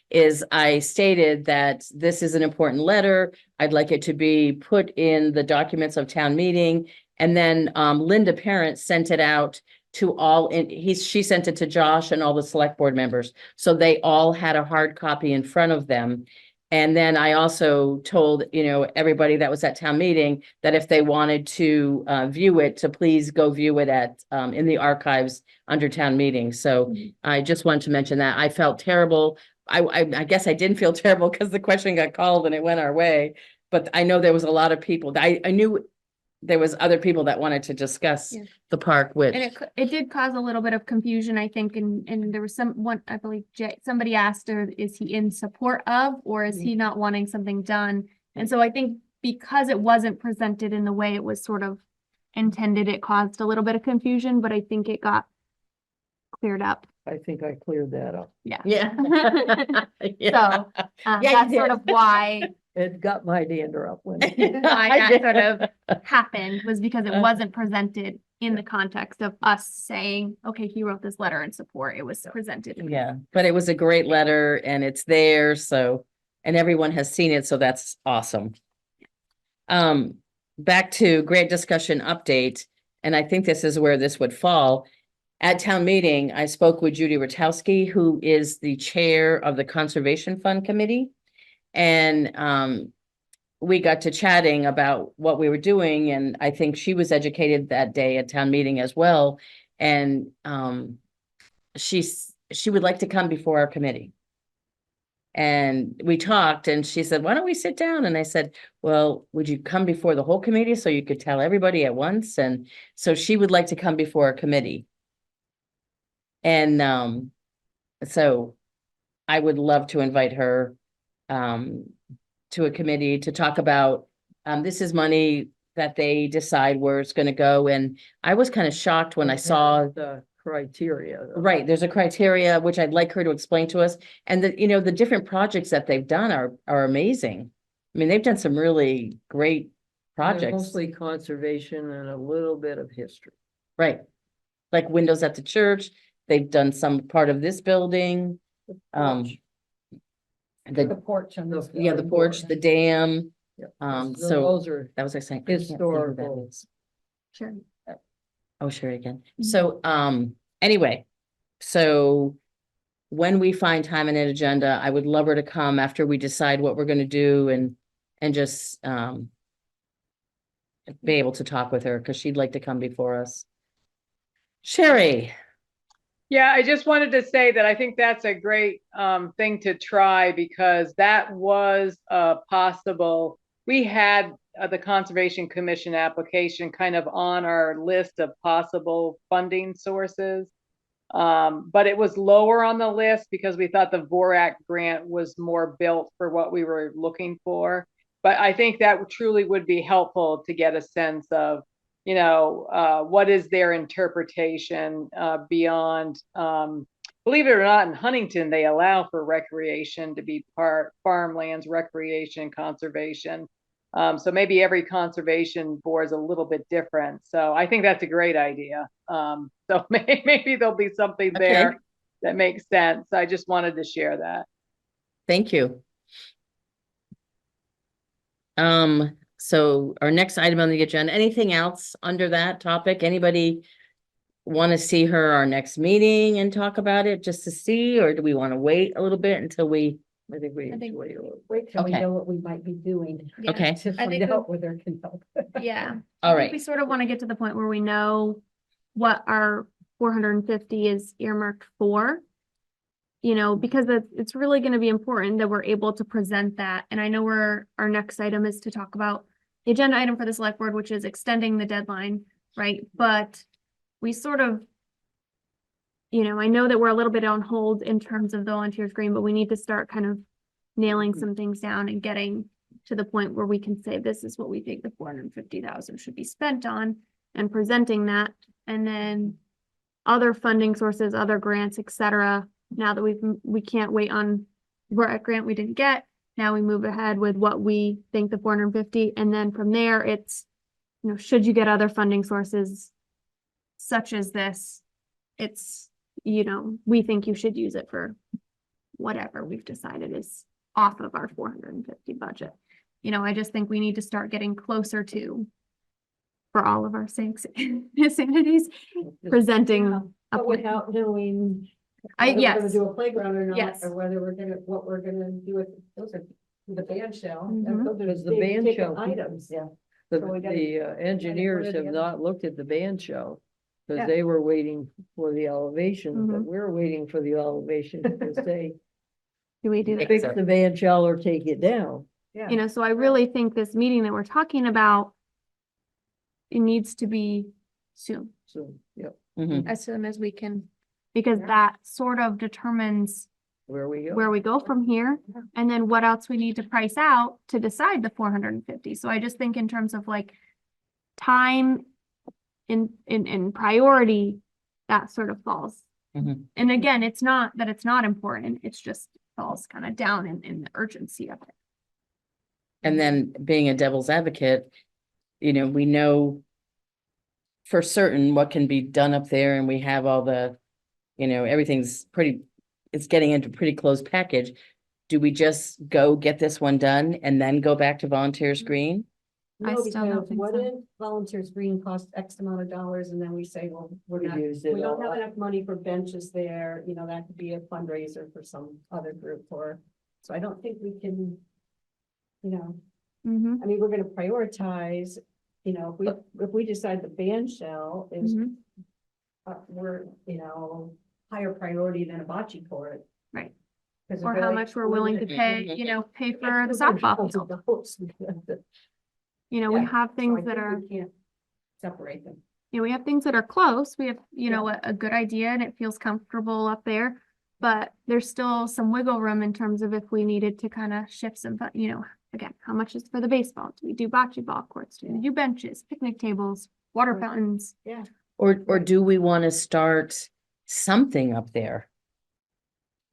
is I stated that this is an important letter. I'd like it to be put in the documents of town meeting. And then Linda Parent sent it out to all, and she sent it to Josh and all the select board members. So they all had a hard copy in front of them. And then I also told, everybody that was at town meeting that if they wanted to view it, to please go view it at in the archives under town meeting. So I just wanted to mention that. I felt terrible. I guess I didn't feel terrible because the question got called and it went our way. But I know there was a lot of people. I knew there was other people that wanted to discuss Yeah. the park, which And it did cause a little bit of confusion, I think, and there was someone, I believe, somebody asked her, is he in support of, or is he not wanting something done? And so I think because it wasn't presented in the way it was sort of intended, it caused a little bit of confusion, but I think it got cleared up. I think I cleared that up. Yeah. yeah. So Yeah, you that's sort did. of why It got my dander up when. why I that did. sort of happened was because it wasn't presented in the context of us saying, okay, he wrote this letter in support. It was presented. Yeah, but it was a great letter and it's there, so, and everyone has seen it, so that's awesome. Back to great discussion update, and I think this is where this would fall. At town meeting, I spoke with Judy Rotowski, who is the chair of the Conservation Fund Committee. And we got to chatting about what we were doing, and I think she was educated that day at town meeting as well. And she would like to come before our committee. And we talked, and she said, why don't we sit down? And I said, well, would you come before the whole committee so you could tell everybody at once? And so she would like to come before a committee. And so I would love to invite her to a committee to talk about, this is money that they decide where it's gonna go. And I was kind of shocked when I saw, The criteria. though. right, there's a criteria, which I'd like her to explain to us. And the different projects that they've done are amazing. I mean, they've done some really great They're projects, Mostly conservation and a little bit of history. right? Like windows at the church. They've done some part of this building. The The, porch on this. yeah, the porch, the dam. Yep. So Those are that was exciting. I can't think of who that historical. is. Sure. Oh, sure, again. Mhm. So, anyway, so when we find time in an agenda, I would love her to come after we decide what we're gonna do and just, be able to talk with her, because she'd like to come before us. Sherry, Yeah, I just wanted to say that I think that's a great thing to try, because that was possible. We had the Conservation Commission application kind of on our list of possible funding sources. But it was lower on the list because we thought the VORAC grant was more built for what we were looking for. But I think that truly would be helpful to get a sense of, what is their interpretation beyond, believe it or not, in Huntington, they allow for recreation to be part farmlands, recreation, conservation. So maybe every conservation board is a little bit different. So I think that's a great idea. So maybe there'll be something there that makes sense. I just wanted to share that. thank you. So our next item on the agenda, anything else under that topic? Anybody want to see her our next meeting and talk about it just to see, or do we want to wait a little bit until we? I think we. I think- wait a little. Wait till we Okay. know what we might be doing. Yeah. Okay, To I think find out whether it can help. Yeah. all I think We right, sort of want to get to the point where we know what our 450 is earmarked for. Because it's really going to be important that we're able to present that. And I know our next item is to talk about the agenda item for the select board, which is extending the deadline, right? But we sort of, I know that we're a little bit on hold in terms of the volunteers green, but we need to start kind of nailing some things down and getting to the point where we can say, this is what we think the 450,000 should be spent on, and presenting that. And then other funding sources, other grants, et cetera. Now that we can't wait on what grant we didn't get. Now we move ahead with what we think the 450, and then from there it's, should you get other funding sources such as this, it's, we think you should use it for whatever we've decided is off of our 450 budget. I just think we need to start getting closer to, for all of our sakes, sanities, presenting a But plan. without knowing I, whether we're gonna yes, do a playground or not, Yes. or whether what we're gonna do with, those are the band shell. Mhm. Those are Because the big band ticket shell- items. Yeah. So we gotta- The engineers one or the have other. not looked at the band shell. Yeah. Because they were waiting for the elevation, but Mhm. we're waiting for the elevation to say, do we do that? fix the band shell or take it down. Yeah. So I really think this meeting that we're talking about, it needs to be soon, So, yeah, as soon as we can, because Yeah. that sort of determines where we go. where we go from here, Yeah. and then what else we need to price out to decide the 450. So I just think in terms of like time in priority, that sort of falls. Mhm. And again, it's not that it's not important, it's just falls kind of down in the urgency of it. And then being a devil's advocate, we know for certain what can be done up there, and we have all the, everything's it's getting into a pretty close package. Do we just go get this one done and then go back to volunteers green? I No, still don't because think what so. if volunteers green cost X amount of dollars, and then we say, well, we're We not, use it we don't all have up. enough money for benches there, that could be a fundraiser for some other group, so I don't think we can, Mhm, I mean, we're gonna prioritize, if we decide the band shell is, mhm. we're, higher priority than a bocce court. Right. 'Cause Or if how like, much we're willing to pay, pay for the softball field. We Yeah, have So I things think that are, we can't separate them. we have things that are close. We have, Yeah. a good idea and it feels comfortable up there. But there's still some wiggle room in terms of if we needed to kind of shift some, again, how much is for the baseball? Do we do bocce ball courts? Do we do benches, picnic tables, water Right. fountains? Or Right. do we want to start something up there?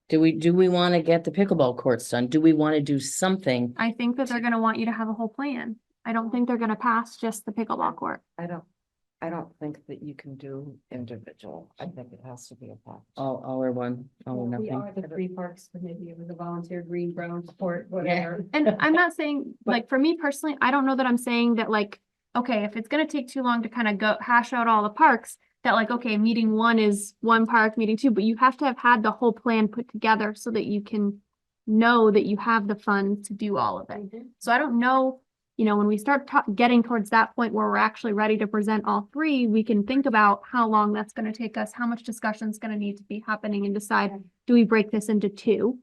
Do we want to get the pickleball courts done? Do we want to do something? I think that they're gonna want you to have a whole plan. I don't think they're gonna pass just the pickleball court. I don't think that you can do individual. I think it has to be a package. All or one, all or Well, we nothing? are the three parks, but maybe it was a volunteer green, brown, sport, whatever. And I'm not saying, But- like, for me personally, I don't know that I'm saying that like, okay, if it's gonna take too long to kind of go hash out all the parks, that like, okay, meeting one is one park, meeting two, but you have to have had the whole plan put together so that you can know that you have the funds to do all of it. Mhm. So I don't know, when we start getting towards that point where we're actually ready to present all three, we can think about how long that's gonna take us, how much discussion is gonna need to be happening, and decide, do we break this into two?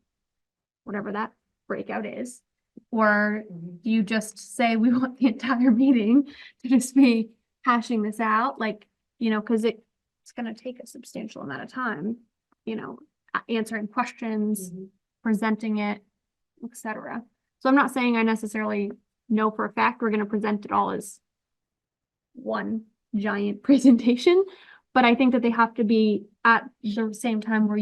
Whatever that breakout is. Or Mhm. do you just say we want the entire meeting to just be hashing this out, like, because it's gonna take a substantial amount of time, answering questions, Mhm. presenting it, et cetera. So I'm not saying I necessarily know for a fact we're gonna present it all as one giant presentation, but I think that they have to be at the same time where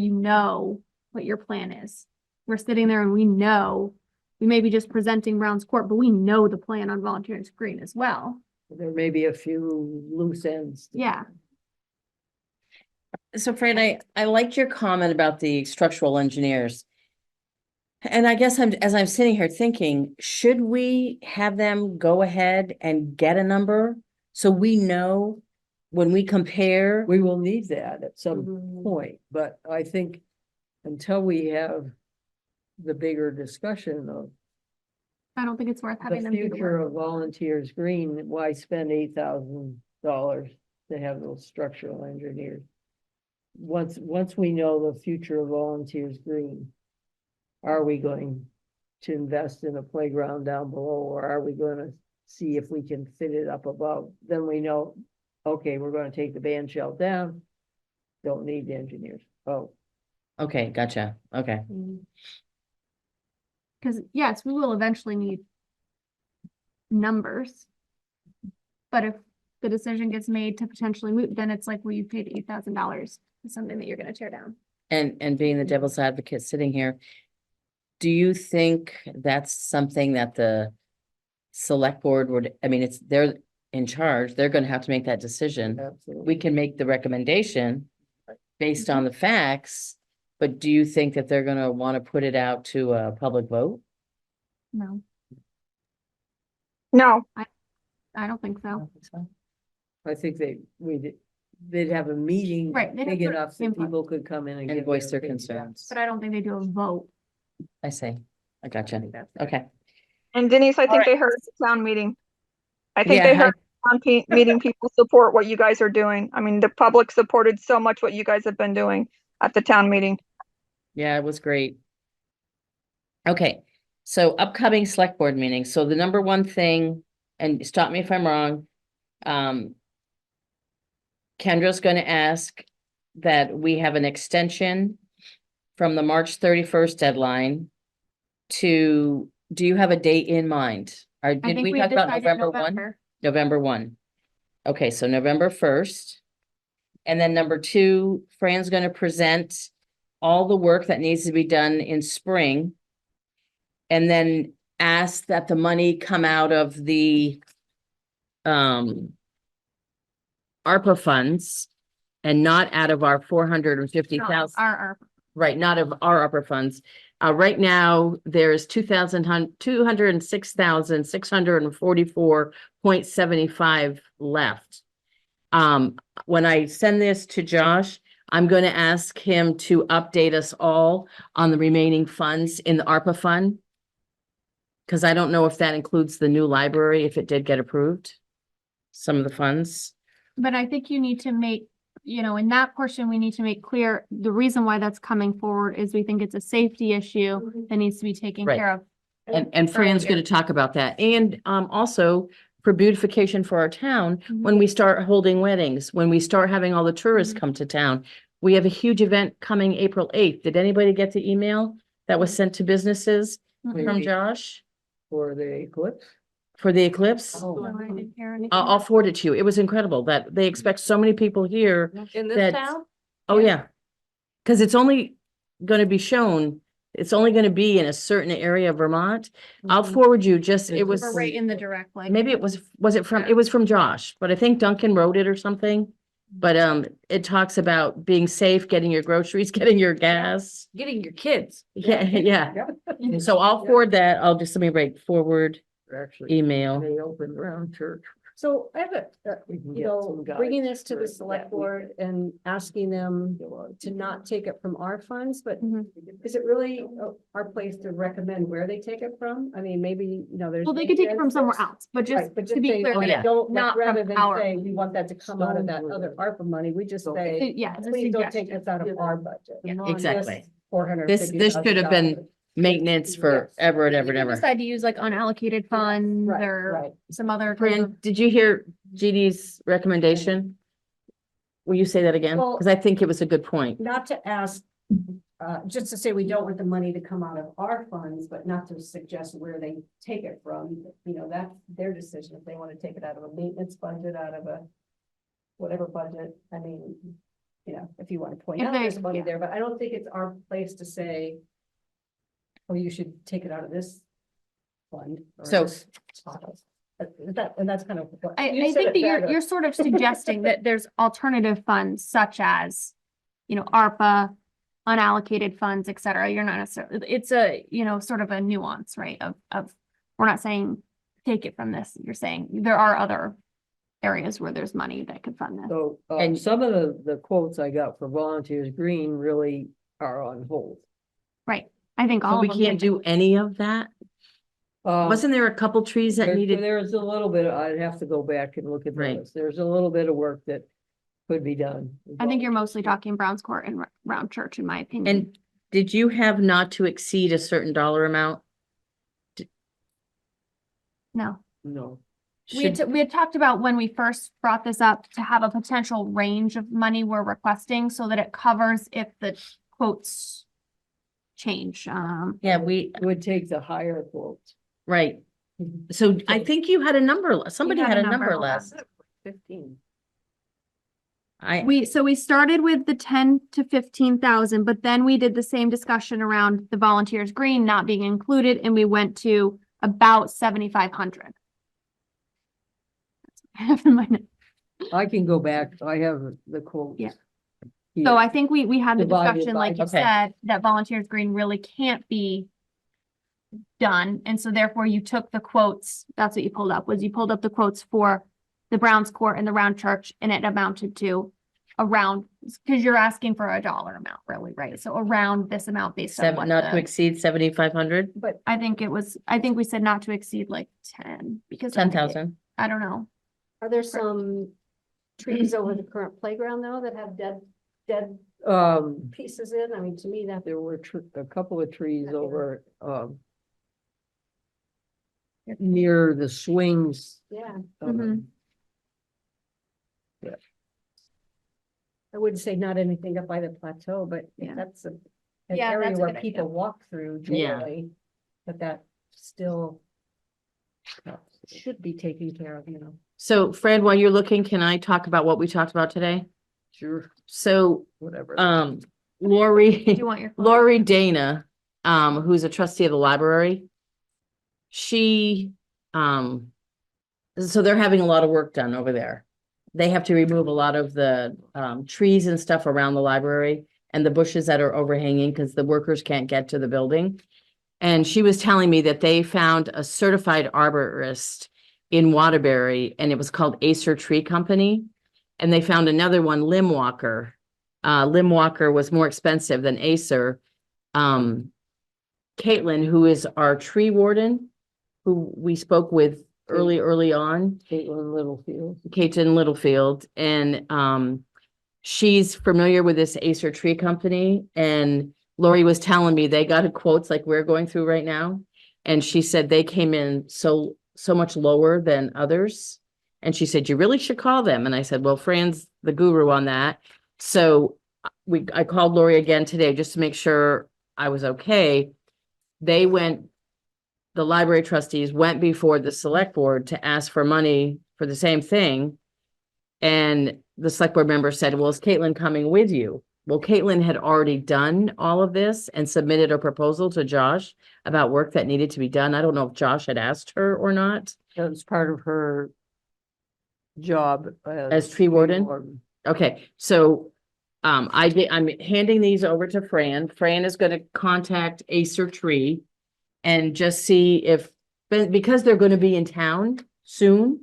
what your plan is. We're sitting there and we may be just presenting Brown's Court, but we know the plan on Volunteers Green as well. There may be a few loose ends. Yeah. So Fran, I liked your comment about the structural engineers. And I guess as I'm sitting here thinking, should we have them go ahead and get a number? So we know when we compare, We will need that at some Mhm. point, but I think until we have the bigger discussion of I don't think it's worth the having them do the future work. of volunteers green, why spend $8,000 to have those structural engineers? Once we know the future of volunteers green, are we going to invest in a playground down below, or are we gonna see if we can fit it up above? Then we know, okay, we're gonna take the band shell down. don't need the engineers. Oh, Okay, gotcha. Okay. Because yes, we will eventually need numbers. But if the decision gets made to potentially move, then it's like, well, you paid $8,000 for something that you're gonna tear down. And being the devil's advocate sitting here, do you think that's something that the select board would, I mean, they're in charge, they're gonna have to make that decision. absolutely. We can make the recommendation based on the facts, but do you think that they're gonna wanna put it out to a public vote? No, No, I don't think I so. don't think so. I think they'd have a meeting Right, they'd big have to enough that input. people could come in and And give voice their opinion. concerns. But I don't think they do a vote. I see. I I gotcha. think that's it. Okay. and Denise, I think right. they heard at the town meeting. I think Yeah, they heard meeting people support what you guys are doing. I mean, the public supported so much what you guys have been doing at the town meeting. Yeah, it was great. Okay, so upcoming select board meeting. So the number one thing, and stop me if I'm wrong, Kendra's gonna ask that we have an extension from the March 31st deadline to, do you have a date in mind? Or I did think we we talk about decided November 1? November. November 1. Okay, so November 1st. And then number 2, Fran's gonna present all the work that needs to be done in spring. And then ask that the money come out of the ARPA funds and not out of our 450,000, Our, right, not of our ARPA funds. Right now, there's 206,644.75 left. When I send this to Josh, I'm going to ask him to update us all on the remaining funds in the ARPA fund. Because I don't know if that includes the new library, if it did get approved, some of the funds. but I think you need to make, in that portion, we need to make clear, the reason why that's coming forward is we think it's a safety issue that needs to be taken Right. care of. And Fran's going to talk about that. And also for beautification for our town, when we start holding weddings, when we start having all the tourists come to town. We have a huge event coming April 8th. Did anybody get the email that was sent to businesses from Maybe Josh For the eclipse. for the eclipse? Oh. No, I didn't hear anything. I'll forward it to you. It was incredible that they expect so many people here. In That's- this town? Oh, yeah. Cause it's only gonna be shown, it's only gonna be in a certain area of Vermont. I'll forward you just, it was, We're right in the direct, like. maybe it was it was from Josh, but I think Duncan wrote it or something. But it talks about being safe, getting your groceries, getting your gas. Getting your kids. Yeah, yeah. Yep. So I'll forward that. I'll just, let me write forward Actually, email. they opened around church. So I have We can you get know, some guides bringing this to for the select that board and asking them to not take it from our funds, but is it really our place to recommend where they take it from? I mean, maybe, there's. Well, they could take it from somewhere else, but just Right, but to just be say, clear, Oh, that yeah. it- don't, not rather from than our- say, we want that to come out of that other ARPA money, we just say, yeah, it's a please don't take suggestion. this out of our budget. Yeah. Exactly. $450,000. This should have been maintenance forever and ever and You ever. decide to use like unallocated funds Right, or right. some other. type Fran, of- did you hear GD's recommendation? Will you say that again? Well- Because I think it was a good point. Not to ask, just to say we don't want the money to come out of our funds, but not to suggest where they take it from. That's their decision. If they want to take it out of a maintenance budget, out of a whatever budget, I mean, if you want to point If out they- there's money yeah. there, but I don't think it's our place to say, oh, you should take it out of this fund. or So- this pot." And that's kind of what. I you said think it that you're better. sort of suggesting that there's alternative funds such as, ARPA, unallocated funds, et cetera. You're not necessarily, it's a, sort of a nuance, right? Of, we're not saying take it from this. You're saying there are other areas where there's money that could fund this. So, And- some of the quotes I got for Volunteers Green really are on hold. Right. I think So all we of them. can't do any of that? Wasn't there a couple trees that needed? There's a little bit, I'd have to go back and look at Right. those. There's a little bit of work that could be done. I think you're mostly talking Browns Court and Round Church, in my opinion. And did you have not to exceed a certain dollar amount? No, No, We had talked about when we first brought this up to have a potential range of money we're requesting so that it covers if the quotes change. Yeah, we, Would take the higher quote. right. So I think you had a number, somebody had had a a number number. last. 15. We started with the 10 to 15,000, but then we did the same discussion around the volunteers green not being included, and we went to about 7,500. I have in my notes. I can go back, I have the quote. Yeah. here. So I think we had the Divided discussion, by- like you Okay. said, that volunteers green really can't be done, and so therefore you took the quotes, that's what you pulled up, was you pulled up the quotes for the Browns Court and the Round Church, and it amounted to around, because you're asking for a dollar amount, really, right? So around this amount based on what Not to the, exceed 7,500, But I think we said not to exceed like 10, because I think it- 10,000. I don't know. are there some trees over the current playground though that have dead pieces in? I mean, to me, that, There were a couple of trees Okay. over, near the swings. yeah, Mhm. I wouldn't say not anything up by the plateau, but Yeah. that's an Yeah, area that's a where good people idea. walk through Yeah. generally, but that still should be taken care of, you know. So Fred, while you're looking, can I talk about what we talked about today? Sure, So, whatever. Lori. Do you want your? quote? Lori Dana, who's a trustee of the library. She, so they're having a lot of work done over there. They have to remove a lot of the, trees and stuff around the library and the bushes that are overhanging because the workers can't get to the building. And she was telling me that they found a certified arborist in Waterbury, and it was called Acer Tree Company. And they found another one, Limb Walker. Limb Walker was more expensive than Acer. Caitlin, who is our tree warden, who we spoke with early on, Caitlin Littlefield. Caitlin Littlefield, and she's familiar with this Acer Tree Company. And Lori was telling me they got a quotes like we're going through right now. And she said they came in so much lower than others. And she said, you really should call them. And I said, well, Fran's the guru on that. So I called Lori again today just to make sure I was okay. The library trustees went before the select board to ask for money for the same thing. And the select board member said, well, is Caitlin coming with you? Well, Caitlin had already done all of this and submitted a proposal to Josh about work that needed to be done. I don't know if Josh had asked her or not. That was part of her job. As tree warden? Okay, so I'm handing these over to Fran. Fran is gonna contact Acer Tree and just see if, but because they're gonna be in town soon,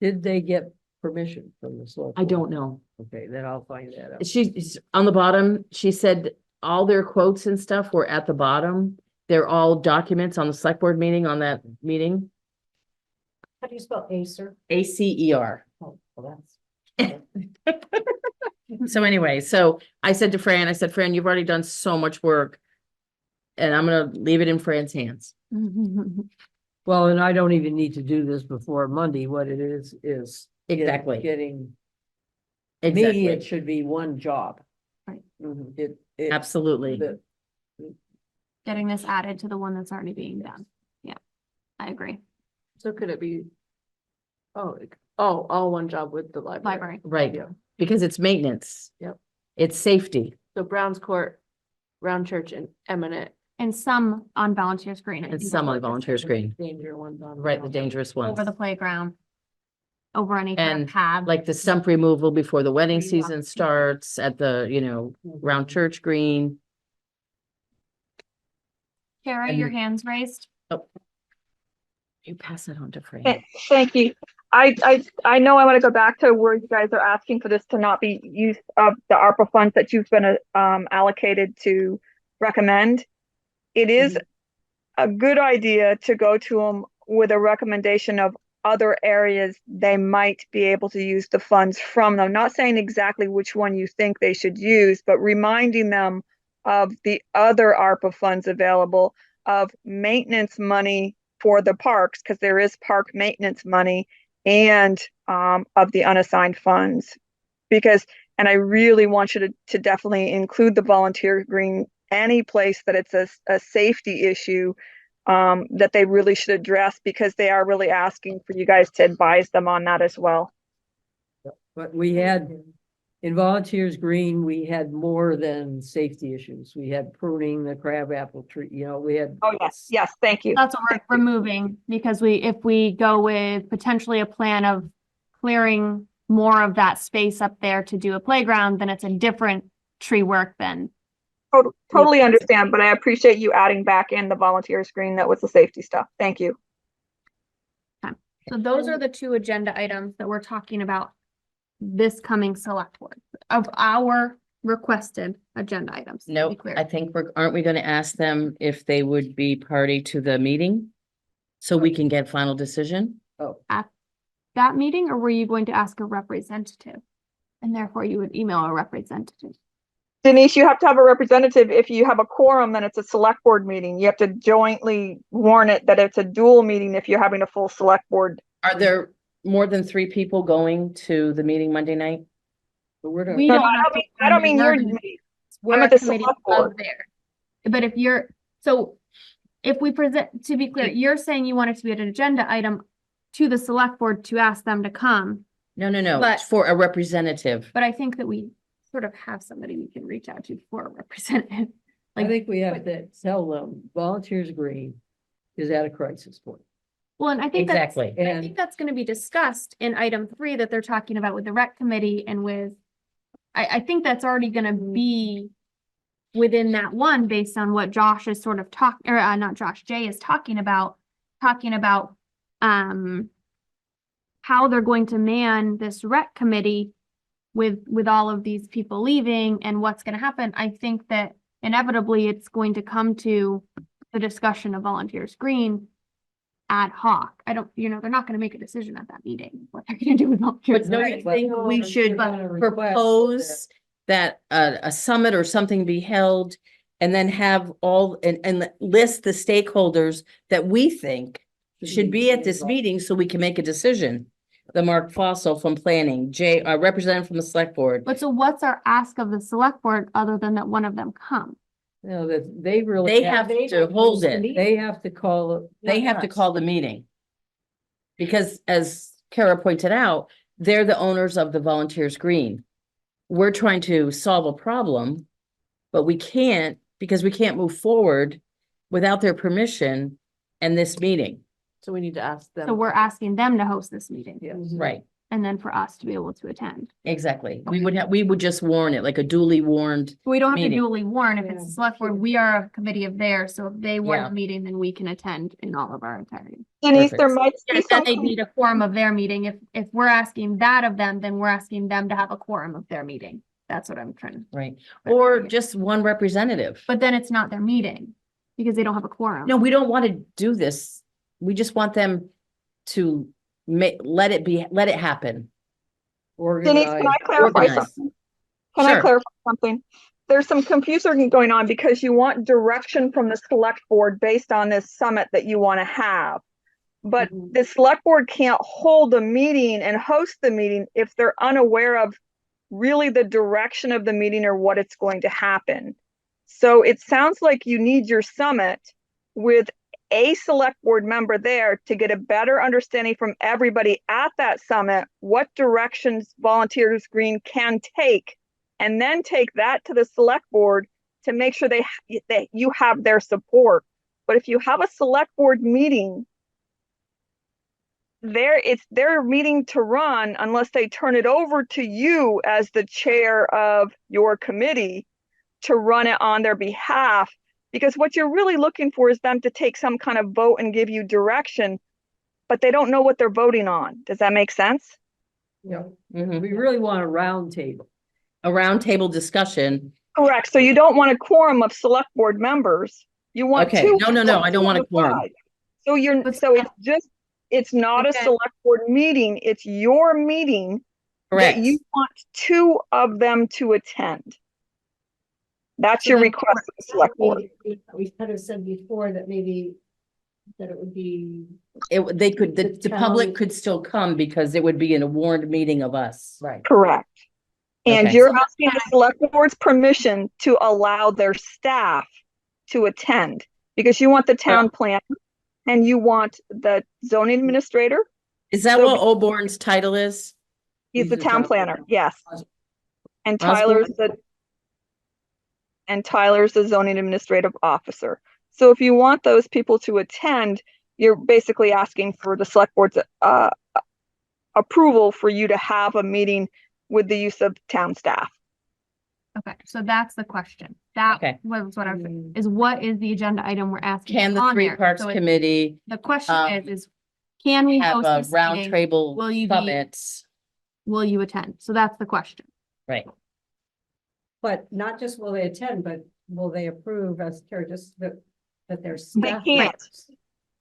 Did they get permission from the select? I board? don't know. Okay, then I'll find that out. She's on the bottom. She said all their quotes and stuff were at the bottom. They're all documents on the select board meeting on that meeting. How do you spell Acer? ACER. Oh, well, that's. So anyway, so I said to Fran, Fran, you've already done so much work. And I'm gonna leave it in Fran's hands. Well, and I don't even need to do this before Monday. What it is Exactly. getting, me, Exactly. it should be one job. Right. Mhm. It Absolutely. the- Getting this added to the one that's already being done. Yeah, I agree. So could it be? All one job with the Library. Right, Yeah. because it's maintenance. Yep. It's safety So Browns Court, Round Church and Eminent. And some on volunteer screen. I and think some on over- volunteer screen, Danger ones on. right, the dangerous ones. Over the playground. Over any kind And of pad. like the stump removal before the wedding Where you walk. season starts at the, round church green. Kara, and- your hand's raised. You pass it on to Fran. Thank you. I know I want to go back to where you guys are asking for this to not be used of the ARPA funds that you've been allocated to recommend. It is a good idea to go to them with a recommendation of other areas they might be able to use the funds from them. Not saying exactly which one you think they should use, but reminding them of the other ARPA funds available, of maintenance money for the parks, because there is park maintenance money, and of the unassigned funds. Because, and I really want you to definitely include the volunteer green any place that it's a safety issue that they really should address, because they are really asking for you guys to advise them on that as well. But we had, in Volunteers Green, we had more than safety issues. We had pruning the crabapple tree, we had. Oh, yes, thank you. That's what we're removing, because if we go with potentially a plan of clearing more of that space up there to do a playground, then it's a different tree work than. Totally understand, but I appreciate you adding back in the volunteer screen that was the safety stuff. Thank you. So those are the two agenda items that we're talking about this coming select board of our requested agenda items. to be No, clear. I think aren't we gonna ask them if they would be party to the meeting? So we can get final decision? That meeting, or were you going to ask a representative? And therefore you would email a representative. Denise, you have to have a representative. If you have a quorum, then it's a select board meeting. You have to jointly warn it that it's a dual meeting if you're having a full select board. Are there more than 3 people going to the meeting Monday night? But we're We No, don't I have don't to mean, I don't mean we're your the- meeting. We're I'm a at the committee select of board. there. But if you're, so if we present, to be clear, you're saying you want it to be an agenda item to the select board to ask them to come. No, But- for a representative. But I think that we sort of have somebody we can reach out to for a representative. I Like, think we have to tell them Volunteers Green is at a crisis point. well, and I think that's, Exactly. I think that's gonna be discussed in item 3 that they're talking about with the rec committee and with. I think that's already gonna be within that one based on what Josh is sort of or not Josh, Jay is talking about how they're going to man this rec committee with all of these people leaving and what's gonna happen. I think that inevitably it's going to come to the discussion of Volunteers Green ad hoc. I don't, they're not gonna make a decision at that meeting, what they're gonna do with Volunteers But don't Green. you think we should propose that a summit or something be held and then have all and list the stakeholders that we think should be at this meeting so we can make a decision? The Mark Fossil from planning, Jay, a representative from the select board. But so what's our ask of the select board other than that one of them come? That they really. They have to hold it. They have to call it. They have to call the meeting. Because as Kara pointed out, they're the owners of the Volunteers Green. We're trying to solve a problem, but we can't because we can't move forward without their permission and this meeting. So we need to ask them. So we're asking them to host this meeting. Yes. Right, And then for us to be able to attend. exactly. We would just warn it like a duly warned. We don't have to Meeting. duly warn if it's Yeah. the select board. We are a committee of theirs, so if they want Yeah. a meeting, then we can attend in all of our entirety. Denise, there Perfect. might be Then they something. need a quorum of their meeting. If we're asking that of them, then we're asking them to have a quorum of their meeting. That's what I'm trying to, Right, or just one representative. but then it's not their meeting because they don't have a quorum. No, we don't want to do this. We just want them to let it happen. Denise, can I clarify Organized. something? Can I Sure. clarify something? There's some confusion going on because you want direction from the select board based on this summit that you want to have. But the select board can't hold a meeting and host the meeting if they're unaware of really the direction of the meeting or what it's going to happen. So it sounds like you need your summit with a select board member there to get a better understanding from everybody at that summit, what directions Volunteers Green can take, and then take that to the select board to make sure that you have their support. But if you have a select board meeting, it's their meeting to run unless they turn it over to you as the chair of your committee to run it on their behalf. Because what you're really looking for is them to take some kind of vote and give you direction, but they don't know what they're voting on. Does that make sense? Yeah, Mhm. we really want a round table. A roundtable discussion. Correct. So you don't want a quorum of select board members. You want Okay, two. no, I don't want a quorum. So it's not a Okay. select board meeting. It's your meeting that Correct. you want 2 of them to attend. That's So your then request to the select board. We kind of said before that maybe That it would be, They could, the The public town- could still come because it would be in a warned meeting of us. Right. Correct. And Okay. you're asking the select board's permission to allow their staff to attend because you want the town planner and you want the zoning administrator. Is that So- what Oborn's title is? He's the town planner, yes. And Osborne? Tyler's the zoning administrative officer. So if you want those people to attend, you're basically asking for the select board's approval for you to have a meeting with the use of town staff. Okay, so that's the question. That Okay. was what I was, is what is the agenda item we're asking? Can the on Three there? Parks So it- Committee The question um, is can we have host a this round meeting? table Will you be- summit? Will you attend? So that's the question. Right. but not just will they attend, but will they approve as Carrie just that their They staff. can't. members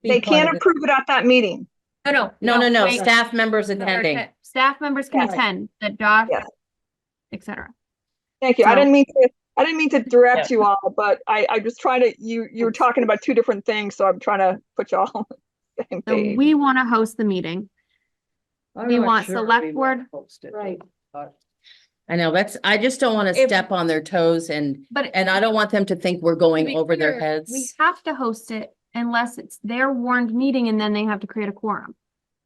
be They part can't of it? approve it at that meeting. No, wait. staff members attending. Staff members can Yes. attend, that Josh, Yes. et cetera. Thank you. I So- didn't mean to direct you all, but I just trying to, you were talking about two different things, so I'm trying to put you all on the same So page. we want to host the meeting. I'm We not want sure select we wanna board- host it. Right. I know, I just don't want to If- step on their toes and But I don't want them to think we're to going be over their clear, We heads. have to host it unless it's their warned meeting and then they have to create a quorum.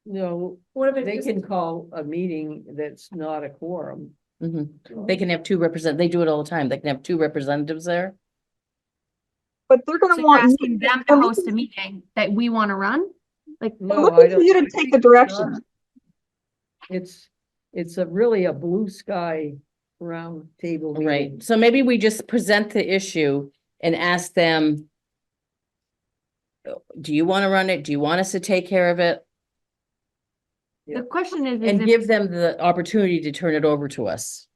No, What if it they just- can call a meeting that's not a quorum. Mhm. They can have they do it all the time. They can have two representatives there. But they're So gonna you're want asking you, them to host a meeting that we want to run? Like, No, looking I for don't. you to I take think the it's direction. not. It's really a blue sky round table meeting. Right. So maybe we just present the issue and ask them, do you want to run it? Do you want us to take care of it? the question is And if give them the opportunity to turn it over to us.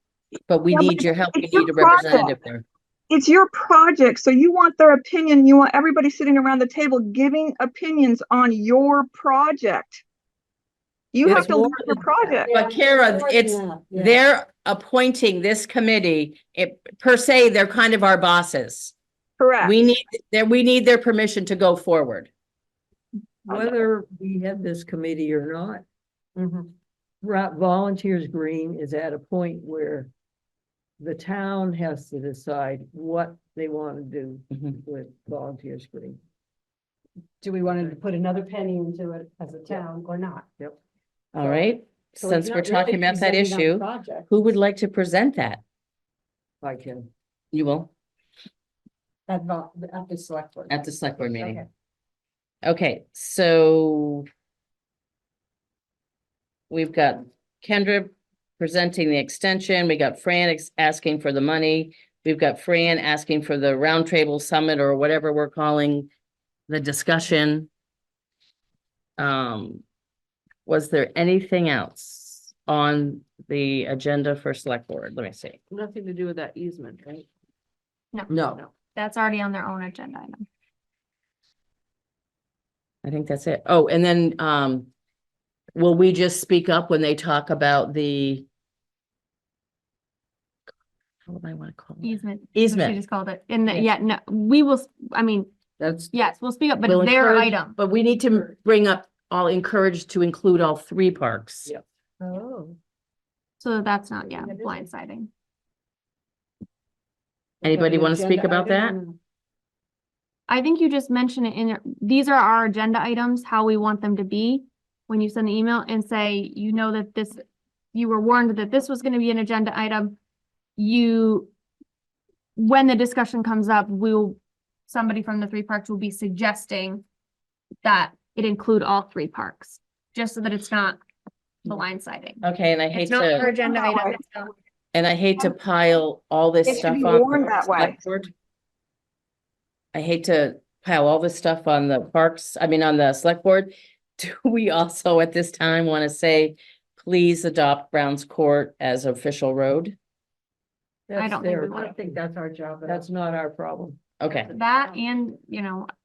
But we Yeah, but need your help. We it's your need a representative project. there. It's your project, so you want their opinion. You want everybody sitting around the table giving opinions on your project. You have It's to more lead your than- project. But Kara, More than it's, that, yeah. they're appointing this committee, per se, they're kind of our bosses. Correct. We need their permission to go forward. Whether we have this committee or not, Mhm. Volunteers Green is at a point where the town has to decide what they want to do Mhm. with Volunteers Green. Do we want to put another penny into it as a town or not? All right, So since it's we're not really talking about that presenting our issue, project. who would like to present that? I can. You will, At the select board. at the select board meeting. Okay. Okay, so we've got Kendra presenting the extension. We got Fran asking for the money. We've got Fran asking for the roundtable summit or whatever we're calling the discussion. Was there anything else on the agenda for select board? Let me see. Nothing to do with that easement, right? No. that's already on their own agenda item. I think that's it. Oh, and then, will we just speak up when they talk about the what do I want to call it? Easement. is what She Easement. just called it. And Yeah. yeah, no, we will, I mean, That's, yes, we'll speak up, but We'll it's their encourage- item. But we need to bring up, I'll encourage to include all three parks. Yeah. Oh. So that's not, yeah, That is- blindsiding. Anybody want to speak Agenda about that? item? I think you just mentioned it in, these are our agenda items, how we want them to be. When you send the email and say, you know that this, you were warned that this was gonna be an agenda item. When the discussion comes up, somebody from the three parks will be suggesting that it include all three parks, just so that it's not blindsiding. Okay, and I hate It's not our to, agenda item. It's not- and I hate to pile all this It should stuff be on. warned the that way. select board. I hate to pile all this stuff on the parks, I mean, on the select board. Do we also at this time want to say, please adopt Brown's Court as official road? that's don't think we their, want I think that's our job. that's not our problem. Okay, That and,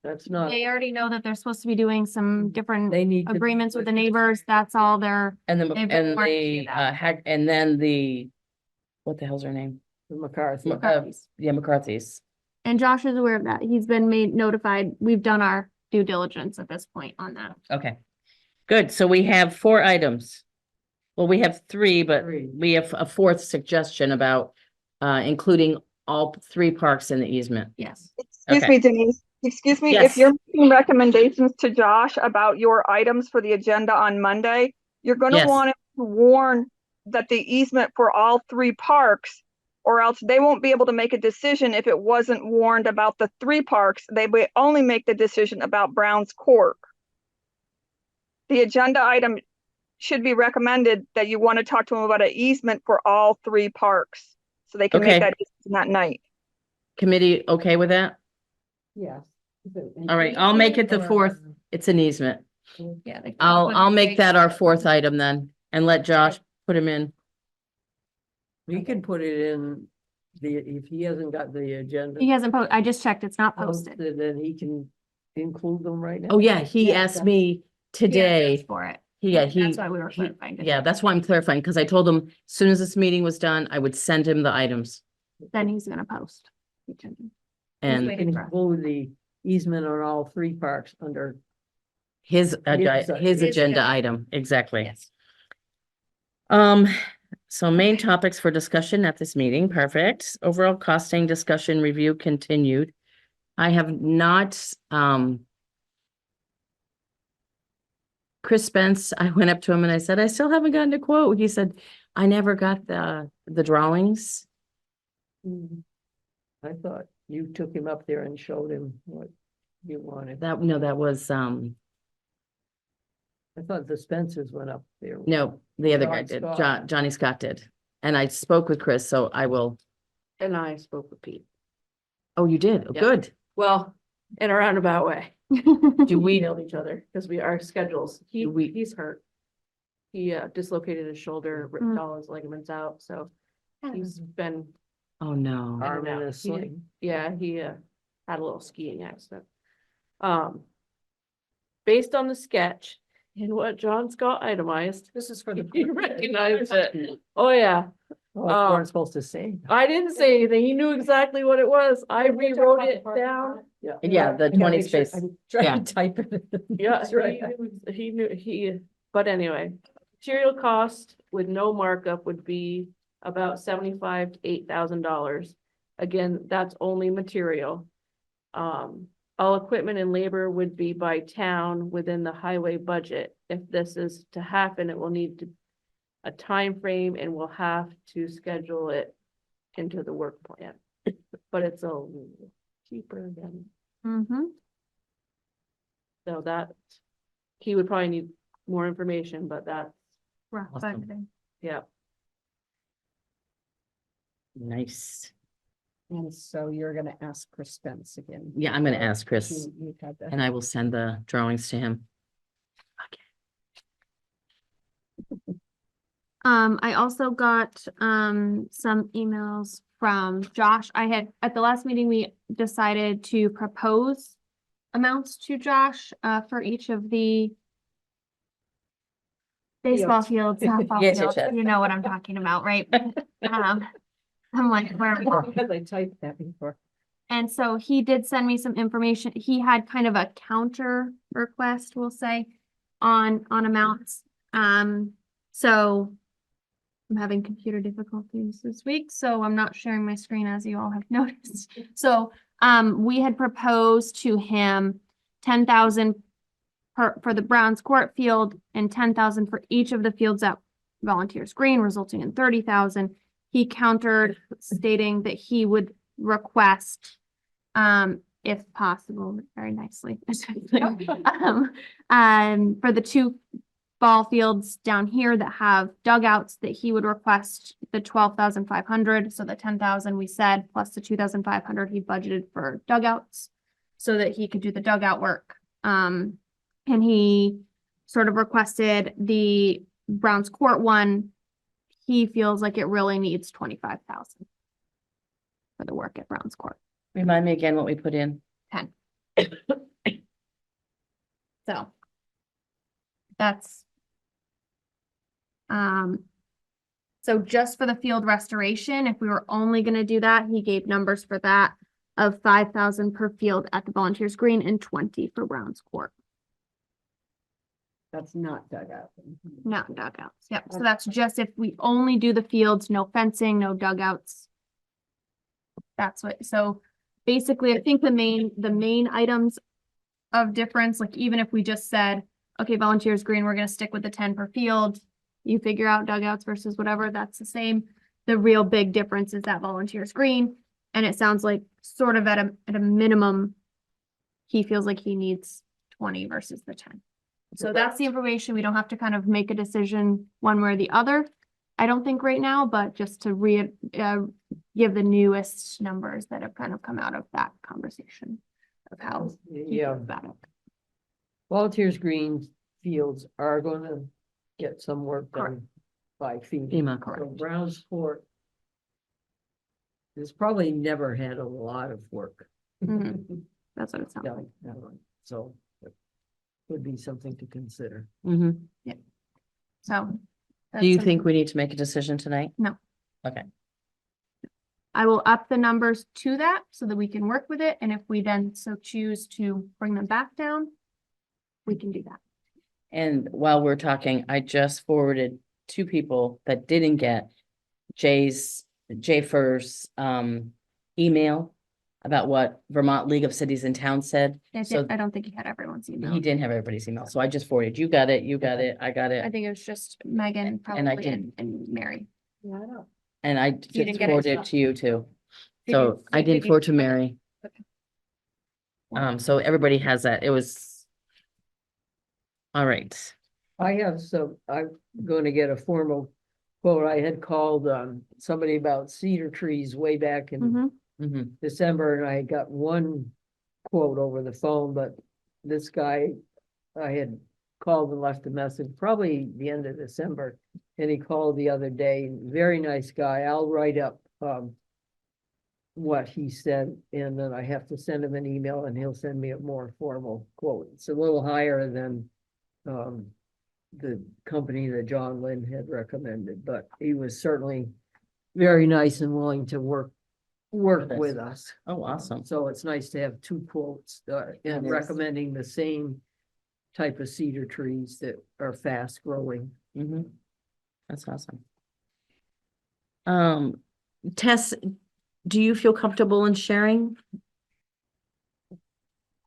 That's not, they already know that they're supposed to be doing some different they need to. agreements with the neighbors. That's all they're, and the, They've been and working to the, do that. and then the, what the hell's her name? McCarthy. Yeah, McCarthy's. and Josh is aware of that. He's been made notified. We've done our due diligence at this point on that. Okay, good. So we have 4 items. Well, we have 3, but Three. we have a 4th suggestion about including all 3 parks in the easement. Yes. Excuse Okay. me, Denise. Excuse me, Yes. if you're making recommendations to Josh about your items for the agenda on Monday, you're going to Yes. want to warn that the easement for all 3 parks, or else they won't be able to make a decision if it wasn't warned about the 3 parks. They will only make the decision about Brown's Court. The agenda item should be recommended that you want to talk to them about an easement for all 3 parks, so they can Okay. make that decision that night. Committee, okay with that? Yes. All right, I'll make it the 4th. It's an easement. Yeah. they- I'll make that our 4th item then and let Josh put him in. We can put it in if he hasn't got the agenda. He hasn't I just checked, it's not posted. Then he can include them right now. Oh, yeah, he Yeah, asked that's- me He asked today. For it. Yeah, That's why we were he- clarifying. it. Yeah, that's why I'm clarifying, because I told him as soon as this meeting was done, I would send him the items. Then he's gonna post. each of them. And waiting. Can include the easement on all 3 parks under. his His agenda agenda. item, exactly. Yes. So main topics for discussion at this meeting, perfect. Overall costing discussion review continued. I have not, Chris Spence, I went up to him and I said, I still haven't gotten a quote. He said, I never got the drawings. I thought you took him up there and showed him what you wanted. That was, I thought the Spencers went up there. no, the other John guy did, Scott. Johnny Scott did. And I spoke with Chris, so I will, And I spoke with Pete. oh, you did? Oh, Yeah. good. Well, in a roundabout way. Do we, Emailed each other because our schedules, he's hurt. He dislocated his shoulder, ripped Mm. all his ligaments out, so he's been, oh, no. Arm in out. a He- sling. yeah, he had a little skiing accident. Based on the sketch and what John Scott itemized, This is for the. he recognized it. Oh, yeah. Oh, you weren't supposed to say. I didn't say anything. He knew exactly what it was. I rewrote it down. Yeah, the 20 space. I'm Yeah. trying to type it. Yeah, That's right. he knew, but anyway, material cost with no markup would be about $75,000 to $8,000. Again, that's only material. All equipment and labor would be by town within the highway budget. If this is to happen, it will need a time frame and we'll have to schedule it into the work plan. But it's a little cheaper than, Mm-hmm. so that, he would probably need more information, but that's, Rough Awesome. budgeting. yeah. Nice. And so you're gonna ask Chris Spence again. Yeah, I'm gonna ask Chris You had the. and I will send the drawings to him. I also got, some emails from Josh. at the last meeting, we decided to propose amounts to Josh, for each of the baseball fields, softball Yes, yes, fields, yes. you know what I'm talking about, right? I'm like, where are we going? Because I typed that before. And so he did send me some information. He had kind of a counter request, we'll say, on amounts. So I'm having computer difficulties this week, so I'm not sharing my screen as you all have noticed. So, we had proposed to him 10,000 for the Browns Court field and 10,000 for each of the fields at Volunteers Green, resulting in 30,000. He countered stating that he would request, if possible, very nicely, for the 2 ball fields down here that have dugouts, that he would request the 12,500. So the 10,000 we said, plus the 2,500 he budgeted for dugouts, so that he could do the dugout work. And he sort of requested the Browns Court one. He feels like it really needs 25,000 for the work at Browns Court. Remind me again what we put in. 10. So that's, so just for the field restoration, if we were only gonna do that, he gave numbers for that of 5,000 per field at the Volunteers Green and 20 for Browns Court. That's not dugout. Not dugouts. Yep. So that's just if we only do the fields, no fencing, no dugouts. That's what, so basically, I think the main items of difference, like even if we just said, okay, Volunteers Green, we're gonna stick with the 10 per field. You figure out dugouts versus whatever, that's the same. The real big difference is that Volunteers Green. And it sounds like sort of at a minimum, he feels like he needs 20 versus the 10. So that's the information. We don't have to kind of make a decision one way or the other. I don't think right now, but just to give the newest numbers that have kind of come out of that conversation of how he Yeah, feels about it. Volunteers Green fields are gonna get some work Correct. done by FEMA. FEMA. So Browns Court has probably never had a lot of work. Mhm. That's what it sounds Yeah, like. so it would be something to consider. Mhm. So. Do you that's think something- we need to make a decision tonight? No. Okay. I will up the numbers to that so that we can work with it. And if we then so choose to bring them back down, we can do that. And while we're talking, I just forwarded 2 people that didn't get Jayfer's email about what Vermont League of Cities and Towns said. So I don't think he had everyone's email. he didn't have everybody's email, so I just forwarded. You got it, you got it, I got I it, think it was just Megan And I probably didn't- and Mary. Yeah, I don't. and I didn't just get it? forwarded it to you too. Did So you- I did didn't you- forward to okay. Mary. Okay. So everybody has that. It was. All right. I have some, I'm going to get a formal quote. I had called somebody about cedar trees way back in Mhm. Mhm. December, and I got one quote over the phone, but this guy, I had called and left a message, probably the end of December, and he called the other day. Very nice guy. I'll write up what he said, and then I have to send him an email, and he'll send me a more formal quote. It's a little higher than the company that John Lynn had recommended, but he was certainly very nice and willing to work With us. with us. Oh, awesome. So it's nice to have 2 quotes and It is. recommending the same type of cedar trees that are fast growing. Mhm. That's awesome. Tess, do you feel comfortable in sharing?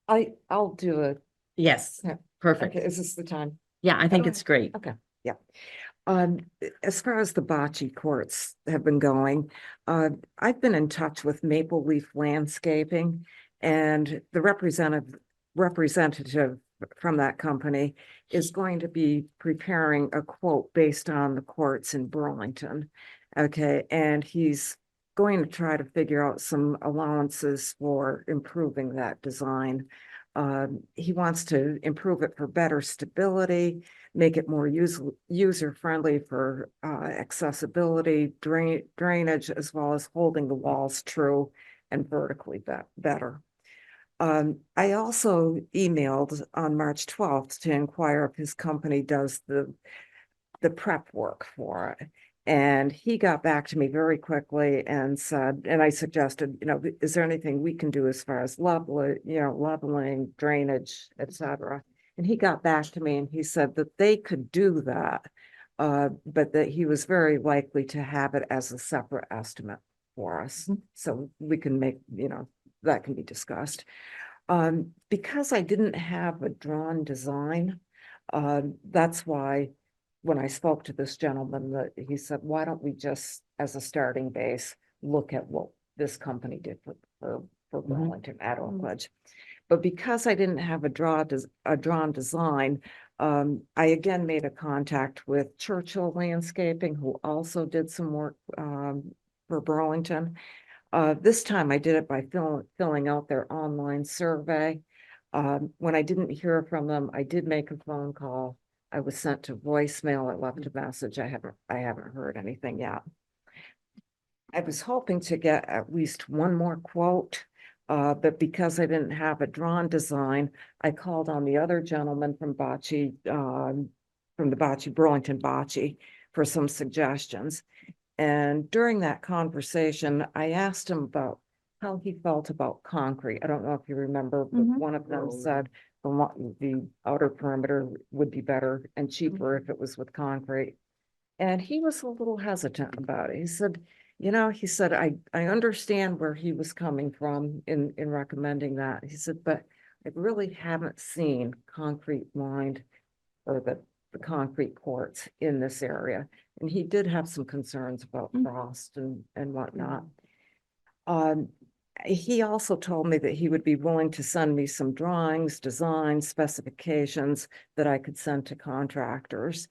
I'll do it. Yes, Yeah. perfect. Okay, is this the time? Yeah, I think it's great. Okay, yeah. As far as the bocce courts have been going, I've been in touch with Maple Leaf Landscaping, and the representative from that company is going to be preparing a quote based on the courts in Burlington. Okay, and he's going to try to figure out some allowances for improving that design. He wants to improve it for better stability, make it more user-friendly for accessibility, drainage, as well as holding the walls true and vertically better. I also emailed on March 12th to inquire if his company does the prep work for it. And he got back to me very quickly and said, and I suggested, is there anything we can do as far as leveling, drainage, etc. And he got back to me and he said that they could do that, but that he was very likely to have it as a separate estimate for us. So we can make, that can be discussed. Because I didn't have a drawn design, that's why when I spoke to this gentleman, he said, why don't we just, as a starting base, look at what this company did for Burlington at Oakledge. But because I didn't have a drawn design, I again made a contact with Churchill Landscaping, who also did some work for Burlington. This time I did it by filling out their online survey. When I didn't hear from them, I did make a phone call. I was sent to voicemail. I left a message. I haven't heard anything yet. I was hoping to get at least one more quote, but because I didn't have a drawn design, I called on the other gentleman from Bocce, from the Bocce, Burlington Bocce, for some suggestions. And during that conversation, I asked him about how he felt about concrete. I don't know if you remember, but Mhm. one of them said the outer perimeter would be better and cheaper if it was with concrete. And he was a little hesitant about it. He said, he said, I understand where he was coming from in recommending that. He said, but I really haven't seen concrete lined or the concrete courts in this area. And he did have some concerns about frost and whatnot. He also told me that he would be willing to send me some drawings, designs, specifications that I could send to contractors.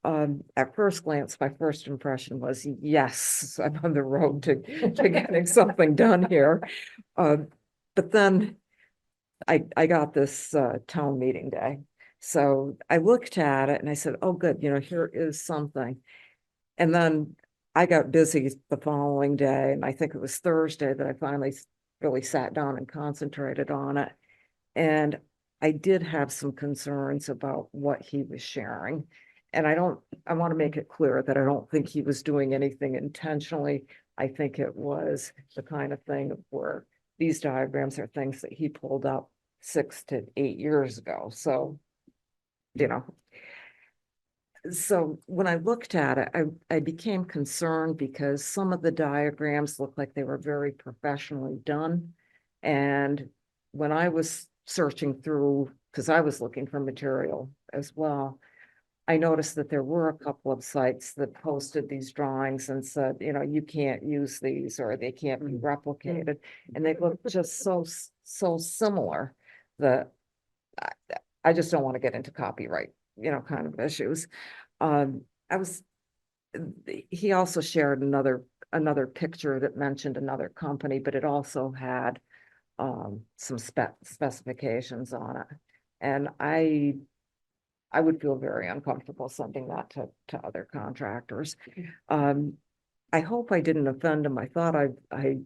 At first glance, my first impression was, yes, I'm on the road to getting something done here. But then I got this town meeting day. So I looked at it and I said, oh, good, here is something. And then I got busy the following day, and I think it was Thursday that I finally really sat down and concentrated on it. And I did have some concerns about what he was sharing. And I want to make it clear that I don't think he was doing anything intentionally. I think it was the kind of thing where these diagrams are things that he pulled up 6 to 8 years ago. So, so when I looked at it, I became concerned because some of the diagrams looked like they were very professionally done. And when I was searching through, because I was looking for material as well, I noticed that there were a couple of sites that posted these drawings and said, you can't use these or they can't be replicated. And they look just so similar that I just don't want to get into copyright, kind of issues. He also shared another picture that mentioned another company, but it also had some specifications on it. And I would feel very uncomfortable sending that to other contractors. I hope I didn't offend him. I thought I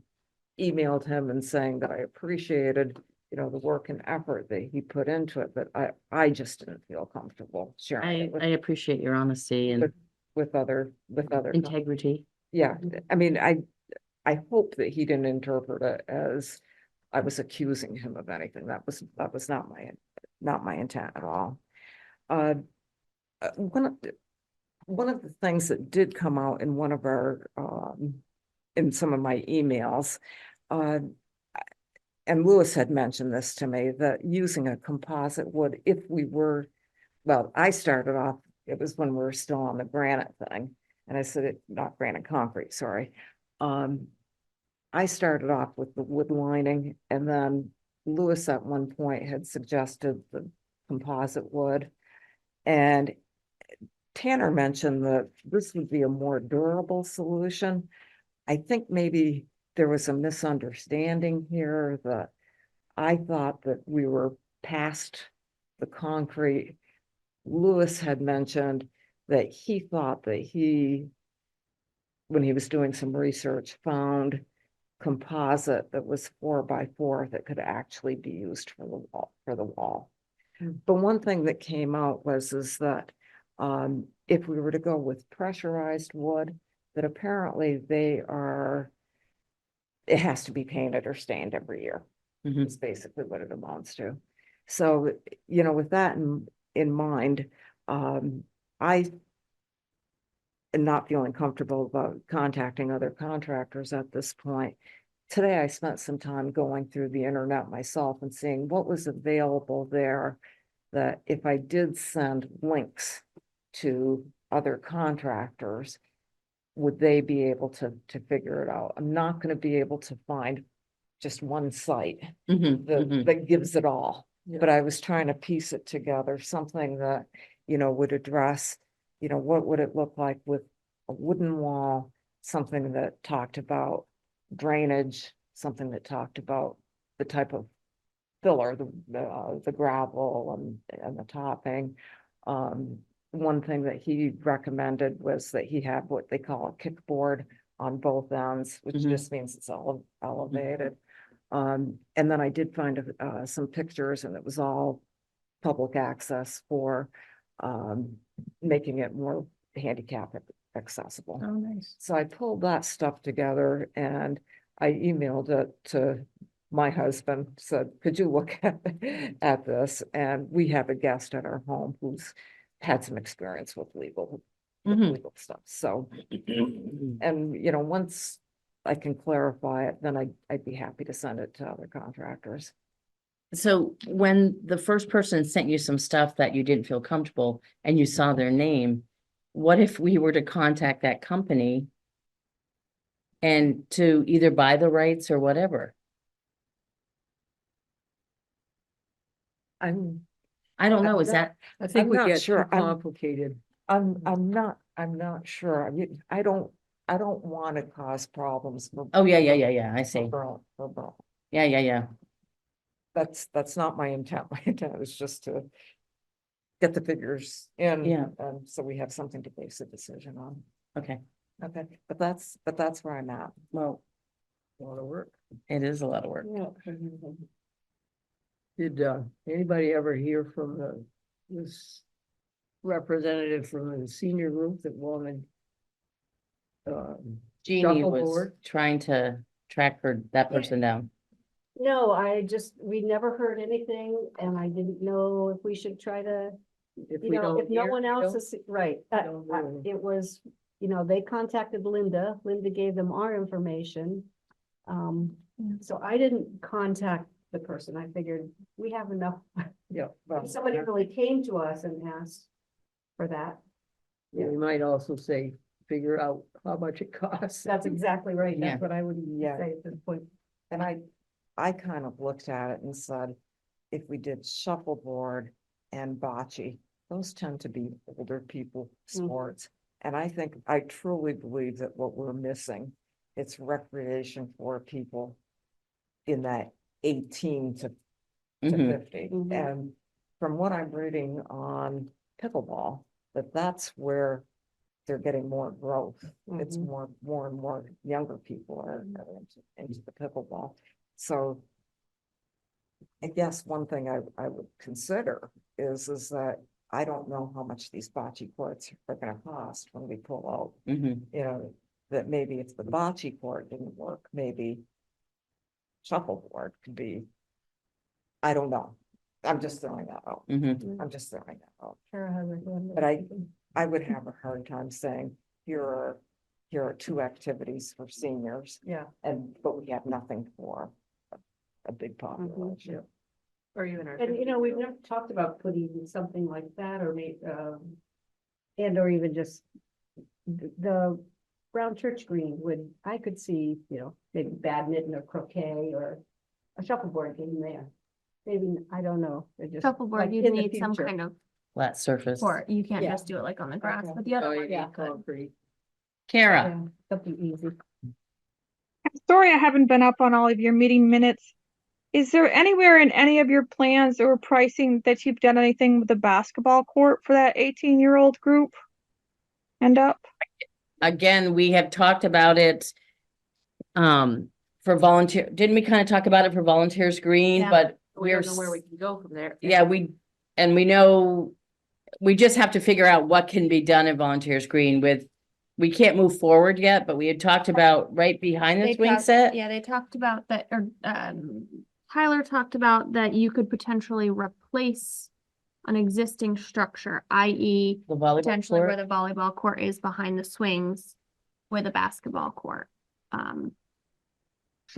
emailed him and saying that I appreciated, the work and effort that he put into it, but I just didn't feel comfortable sharing it I appreciate your honesty and with other integrity. Yeah, I mean, I hope that he didn't interpret it as I was accusing him of anything. That was not my intent at all. One of the things that did come out in one of our in some of my emails, and Lewis had mentioned this to me, that using a composite wood, if we were, well, I started off, it was when we were still on the granite thing, and I said not granite concrete, sorry. I started off with the wood lining, and then Lewis at one point had suggested the composite wood. And Tanner mentioned that this would be a more durable solution. I think maybe there was a misunderstanding here, that I thought that we were past the concrete. Lewis had mentioned that he thought that when he was doing some research, found composite that was 4x4 that could actually be used for the wall. But one thing that came out is that if we were to go with pressurized wood, that apparently it has to be painted or stained every year. Is basically what it amounts to. So, with that in mind, I am not feeling comfortable about contacting other contractors at this point. Today, I spent some time going through the internet myself and seeing what was available there, that if I did send links to other contractors, would they be able to figure it out? I'm not going to be able to find just one site that gives it all. Yeah. But I was trying to piece it together, something that, would address, what would it look like with a wooden wall, something that talked about drainage, something that talked about the type of filler, the gravel and the topping. One thing that he recommended was that he have what they call a kickboard on both ends, which just means it's all elevated. And then I did find some pictures, and it was all public access for making it more handicap accessible. Oh, nice. So I pulled that stuff together, and I emailed it to my husband, said, could you look at this? And we have a guest at our home who's had some experience with legal Mhm. stuff, so. And, you know, once I can clarify it, then I'd be happy to send it to other contractors. So when the first person sent you some stuff that you didn't feel comfortable and you saw their name, what if we were to contact that company and to either buy the rights or whatever? I don't know, is that, I think I'm we not get too sure. complicated. I'm not sure. I mean, I don't want to cause problems for. oh, yeah, I see. For Burl. Yeah. That's not my intent. My intent is just to get the figures in. Yeah. And so we have something to base a decision on. Okay, Okay, but that's where I'm at. well, A lot of work. it is a lot of work. Did anybody ever hear from this representative from the senior group that wanted? Jeannie was Shuffleboard? trying to track that person down. No, we never heard anything and I didn't know if we should try to, If you we know, don't if no hear, one we else don't- is, right. don't really. It was, you know, they contacted Linda, Linda gave them our information. So I didn't contact the person. I figured we have enough. Yeah. well, If somebody really came to us and asked for that. yeah, we might also say, figure out how much it costs. That's exactly right. Yeah. That's what I would Yeah. say at this point. And I kind of looked at it and said, if we did shuffleboard and bocce, those tend to be older people sports. And I truly believe that what we're missing, it's recreation for people in that 18 to Mhm. 50. And from what I'm reading on pickleball, that's where they're getting more growth. It's more and more younger people are into the pickleball. So I guess one thing I would consider is that I don't know how much these bocce courts are gonna cost when we pull out. Mhm. You know, that maybe if the bocce court didn't work, maybe shuffleboard could be, I don't know. I'm just throwing that out. Mhm. I'm just throwing that out. Tara has her hand up. But I would have a hard time saying, here are two activities for seniors, Yeah. but we have nothing for a big population. Or even our. And you know, we've never talked about putting something like that or and or even just the Brown Church Green I could see, you know, maybe badminton or croquet or a shuffleboard game there. Maybe, I don't know. It just, like, Shuffleboard, you in the need some future. kind of Flat surface. court. You can't Yeah. just do it like on the grass, Okay. but the other Oh, one, you yeah, need could. concrete. Kara, Yeah, something easy. I'm sorry I haven't been up on all of your meeting minutes. Is there anywhere in any of your plans or pricing that you've done anything with the basketball court for that 18-year-old group? End up? again, we have talked about it. For volunteer, didn't we kind of talk about it for Volunteers Green, Yeah. but We we're, don't know where we can go from there. yeah, we know, we just have to figure out what can be done at Volunteers Green we can't move forward yet, but we had talked about right behind the They swing talked- set. Yeah, they talked about that, or Tyler talked about that you could potentially replace an existing structure, i.e. The volleyball potentially where court. the volleyball court is behind the swings with a basketball court.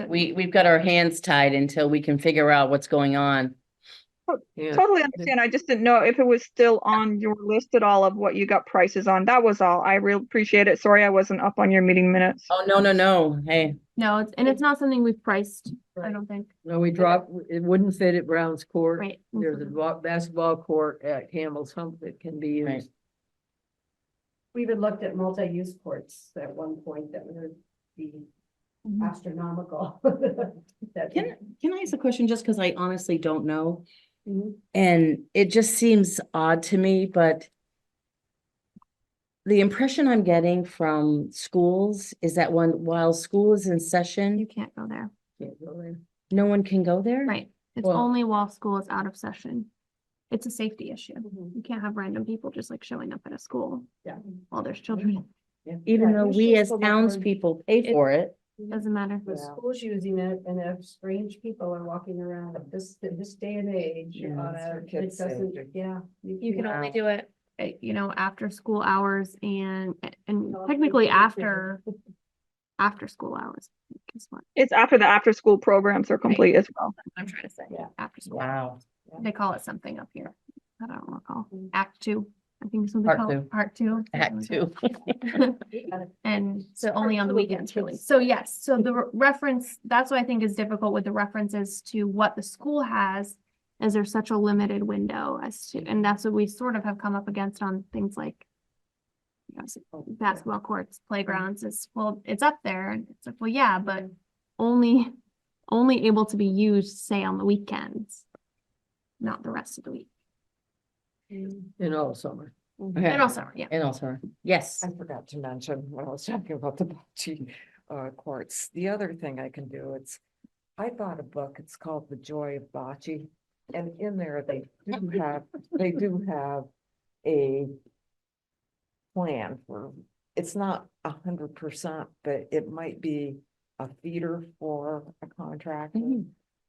We've got our hands tied until we can figure out what's going on. Yeah. Totally understand. I just didn't know if it was still on your list at all of what you got prices on. That was all. I really appreciate it. Sorry I wasn't up on your meeting minutes. Oh, no, hey, No, it's not something we've priced, I don't think, No, we dropped, it wouldn't fit at Brown's Court. right? There's a basketball court at Campbell's Hump that can be Right. used. We even looked at multi-use courts at one point that would be Mhm. astronomical. That- can I ask a question just because I honestly don't know? Mhm. And it just seems odd to me, but the impression I'm getting from schools is that while school is in You session, can't go there, Can't go there. no one can go there? right? It's Well- only while school is out of session. It's a safety issue. Mhm. You can't have random people just like showing up at a school Yeah. while there's children. Even Yeah, though you we should as go back townspeople pay for it. doesn't matter. The school's using it, and if strange people are walking around at this day and age, Yeah, on it's for it kids' doesn't, safety. yeah. You can only Wow. do it, after school hours and Oh, technically okay. after school hours. Is what It's after the after-school programs are complete as well. I'm trying to say. Yeah. After school. Wow. They call it something up here. I don't recall. Act 2. I think it's what they Part call it. two. Part 2. Act 2. And so only on the weekends really. So yes, so the reference, that's what I think is difficult with the references to what the school has. Is there's such a limited window as to, and that's what we sort of have come up against on things like basketball courts, playgrounds is, well, it's up there and it's like, well, yeah, but only able to be used, say, on the weekends, not the rest of the week. In all summer. And also, yeah. And also, yes. I forgot to mention when I was talking about the bocce courts. The other thing I can do, I bought a book, it's called The Joy of Bocce. And in there, they do have a plan for, it's not 100%, but it might be a feeder for a contractor.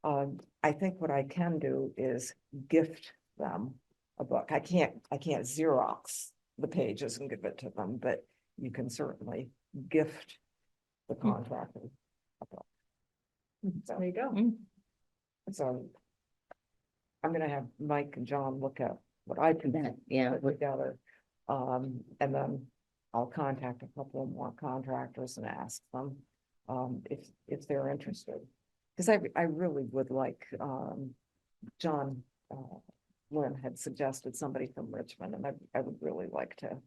I think what I can do is gift them a book. I can't Xerox the pages and give it to them, but you can certainly gift the contractor a book. So, There you go. so I'm gonna have Mike and John look at what I can Yeah. put together. And then I'll contact a couple more contractors and ask them if they're interested. Because I really would like, John Lynn had suggested somebody from Richmond, and I would really like to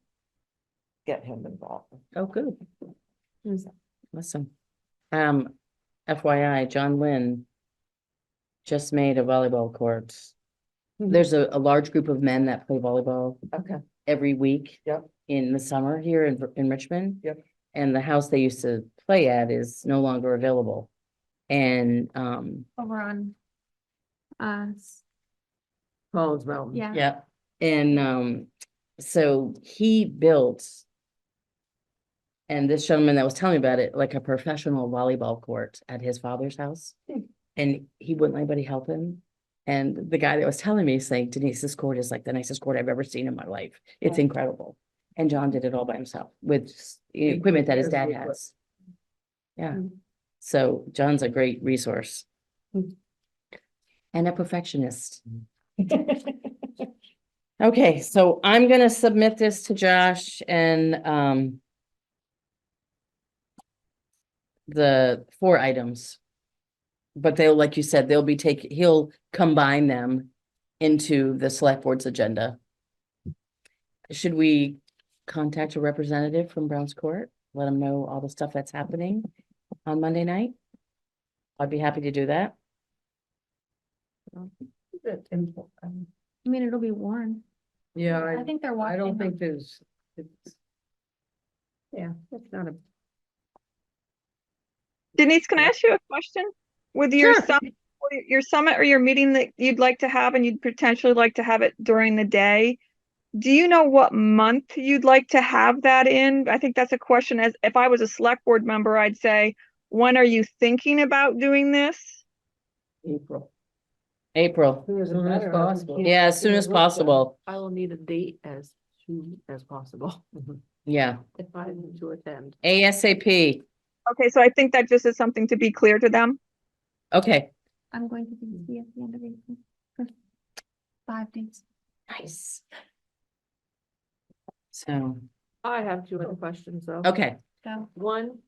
get him involved. Oh, good. Awesome. FYI, John Lynn just made a volleyball court. There's a large group of men that play volleyball Okay. every week. Yep. In the summer here in Richmond. Yep. And the house they used to play at is no longer available. And Over on, Collins Mountain. yeah. yeah, and so he built, and this gentleman that was telling me about it, like a professional volleyball court at his father's house. And he wouldn't let anybody help him. And the guy that was telling me is saying, Denise, this court is like the nicest court I've ever seen in my life. It's incredible. And John did it all by himself with equipment that his dad has. Yeah. So John's a great resource. And a perfectionist. Okay, so I'm gonna submit this to Josh and the 4 items. But they'll, like you said, he'll combine them into the select board's agenda. Should we contact a representative from Browns Court? Let them know all the stuff that's happening on Monday night? I'd be happy to do that. I mean, it'll be warm. Yeah, I think they're I watching. don't think it's, Yeah, that's not a. Denise, can I ask you a question? With your summit or your meeting that you'd like to have and you'd potentially like to have it during the day, do you know what month you'd like to have that in? I think that's a question. As if I was a select board member, I'd say, when are you thinking about doing this? April. as soon as possible. Yeah, as soon as possible. I will need a date as soon as possible Yeah, if I need to attend. ASAP. Okay, so I think that just is something to be clear to them. Okay, I'm going to be at the end of April for 5 days. nice. So, I have 2 other questions though. okay, So One,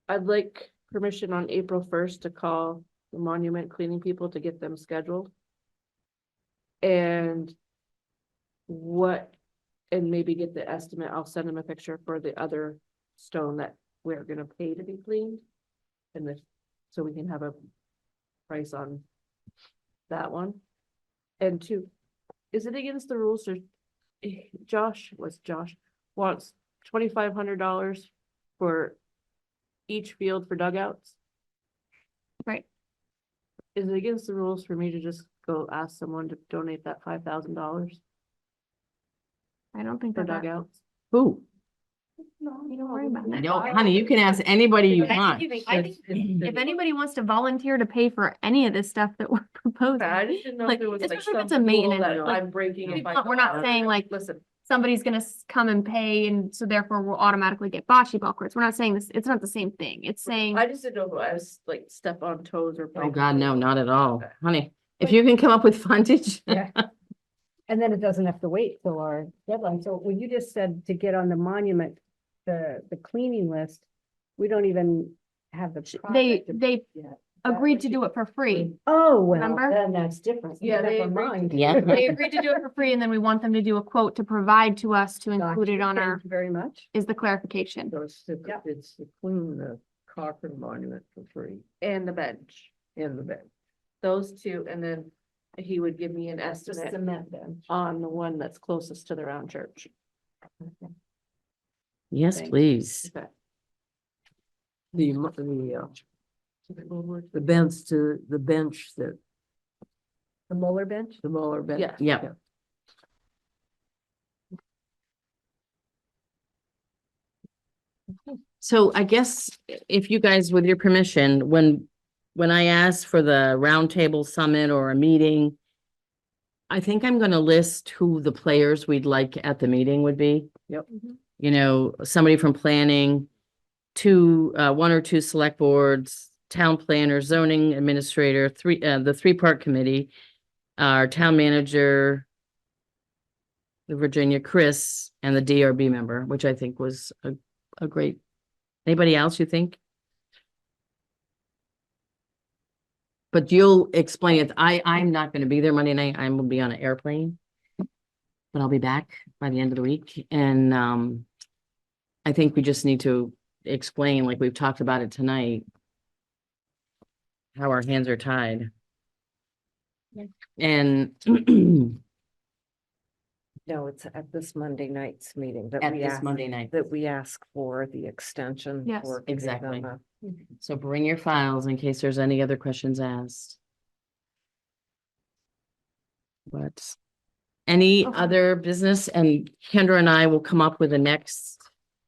I'd like permission on April 1st to call the monument cleaning people to get them scheduled. And maybe get the estimate. I'll send them a picture for the other stone that we're gonna pay to be cleaned. So we can have a price on that one. And 2, is it against the rules or Josh wants $2,500 for each field for dugouts? Right. Is it against the rules for me to just go ask someone to donate that $5,000 I don't think for that dugouts? who? You don't worry about it. No, honey, you can ask anybody you want. I think if anybody wants to volunteer to pay for any of this stuff that we're proposing, I just didn't know Like, if there was like especially if some it's a rule maintenance, that like, I'm breaking if I we're not don't. saying like, Listen, somebody's gonna come and pay and so therefore we'll automatically get bocce ball courts. We're not saying this, it's not the same thing. It's saying, I just didn't know if I was like step on toes or. Oh, break God, no, rules. not at all, Okay. honey. If you can come up with frontage. Yeah. And then it doesn't have to wait till our deadline. So when you just said to get on the monument, the cleaning list, we don't even have the. project to- they Yeah. agreed to do it for free. Oh, well, Remember? then that's different. Yeah, they Never agreed to mind. Yeah. They agreed to do it for free and then we want them to do a quote to provide to us to include it Gotcha. on our, Thank you very much. is the clarification. So Yep. it's to clean the Cochrane Monument for free And the bench, in the bench. those two, and then he would give me an Just estimate cement then. on the one that's closest to the round church. Yes, Thanks. please. Okay. The bench that, The Moeller bench? the Mueller bench. Yeah. Yeah. So I guess if you guys, with your permission, when I ask for the roundtable summit or a meeting, I think I'm gonna list who the players we'd like at the meeting would be. Yep. You know, somebody from planning, one or two select boards, town planner, zoning administrator, the 3-part committee, our town manager, the Virginia, Chris, and the DRB member, which I think was a great. Anybody else you think? But you'll explain it. I'm not gonna be there Monday night. I will be on an airplane. But I'll be back by the end of the week. And I think we just need to explain, like we've talked about it tonight, how our hands are tied. Yeah. And No, it's at this Monday night's meeting that at we this ask, Monday night. that we ask for the extension. Yes. for giving Exactly. them So bring your files in case there's any other questions asked. But any Okay. other business, and Kendra and I will come up with the next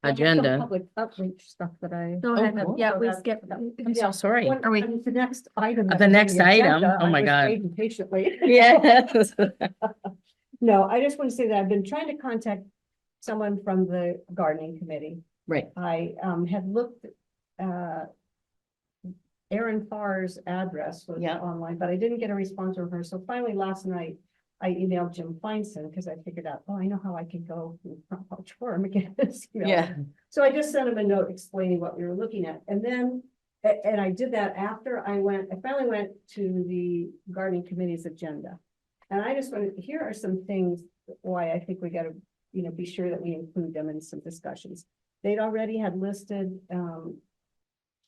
I have some agenda. Public outreach stuff that I. Go ahead. cool. Yeah, So we that- skipped. I'm so sorry. When- Are we- when The next item. that The was on next item? agenda, Oh my I was God. waiting patiently. Yes. No, I just want to say that I've been trying to contact someone from the gardening committee. Right. I had looked, Erin Farr's address was Yeah. online, but I didn't get a response from her. So finally last night, I emailed Jim Feinstein because I figured out, oh, I know how I can go to Quorum again. Yeah. So I just sent him a note explaining what we were looking at. And then, and I did that after I finally went to the gardening committee's agenda. And I just wanted, here are some things why I think we gotta, be sure that we include them in some discussions. They'd already had listed,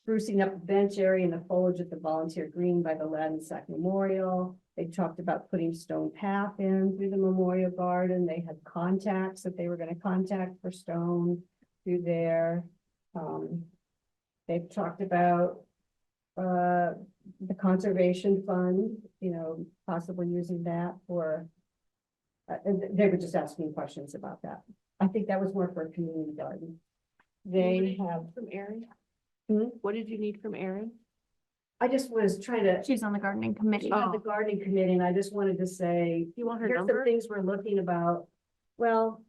sprucing up the bench area and the foliage at the volunteer green by the Lad and Sack Memorial. They talked about putting stone path in through the memorial garden. They had contacts that they were gonna contact for stone through there. They've talked about the conservation fund, possibly using that for. And they were just asking questions about that. I think that was more for a community garden. They have, From Erin? Hmm? What did you need from Erin? I just was trying to. She's on the gardening committee. She had the gardening committee, and I just wanted to say, You want her here's some number? things we're looking about. Well,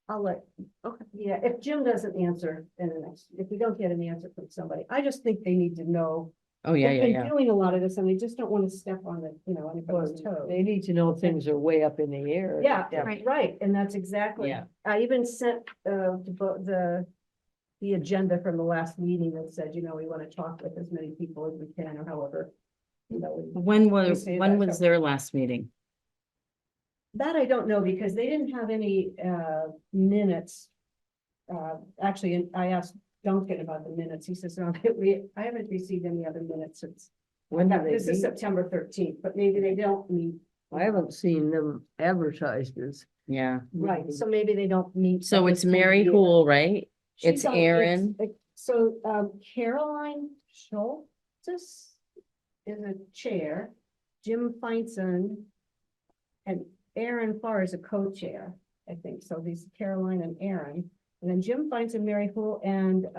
I'll let, Okay. yeah, if Jim doesn't answer in the next, if we don't get an answer from somebody, I just think they need to know. Oh, yeah, They've yeah, been yeah. doing a lot of this, and they just don't want to step on anybody's toes. They need to know things are way up in the air. Yeah, Right. right, and that's exactly. Yeah. I even sent the agenda from the last meeting that said, we want to talk with as many people as we can, or however. When was say when that, was so- their last meeting? That I don't know, because they didn't have any minutes. Actually, I asked Duncan about the minutes. He says, no, I haven't received any other minutes since. When do they This is meet? September 13th, but maybe they don't meet. I haven't seen them advertised as. Yeah. Right, so maybe they don't meet. So at it's this time of Mary year. Hool, right? She's It's on- Erin. So Caroline Schultz is a chair, Jim Feinson and Erin Farr is a co-chair. I think. So these Caroline and Aaron. And then Jim finds a Mary Who and looks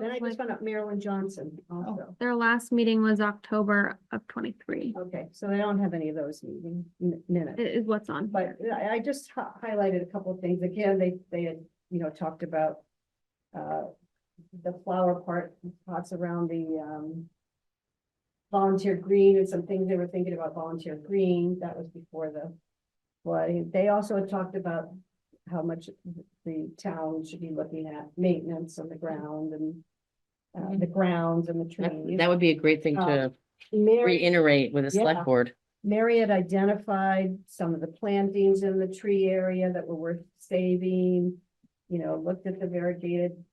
then I just like- found out Marilyn Johnson also. Their last meeting was October of 23. Okay, so they don't have any of those meeting minutes. Is what's on. But I just highlighted a couple of things. Again, they had, you know, talked about the flower pots around the volunteer green and some things they were thinking about volunteer green. That was before the flooding. They also had talked about how much the town should be looking at maintenance on the ground and the grounds and the trees. That would be a great thing to Mary, reiterate with the Yeah. select board. Mary had identified some of the plantings in the tree area that were worth saving. You know, looked at the variegated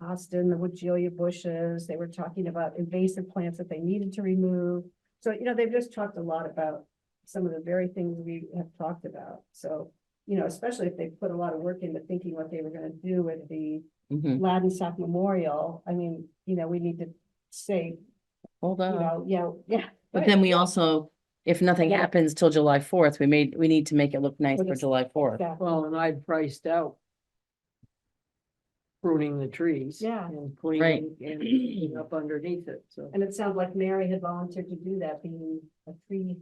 hosta and the woodgelia bushes. They were talking about invasive plants that they needed to remove. So, you know, they've just talked a lot about some of the very things we have talked about. So, you know, especially if they put a lot of work into thinking what they were gonna do with the Mhm. Laddensack Memorial. I mean, you know, we need to say, Hold you on. know, yeah. But then we also, if nothing Yeah. happens till July 4th, we need to make it look nice But for it's- July 4th. Exactly. Well, and I priced out pruning the trees. Yeah. And cleaning and cleaning up underneath it, so. And it sounds like Mary had volunteered to do that, being a tree.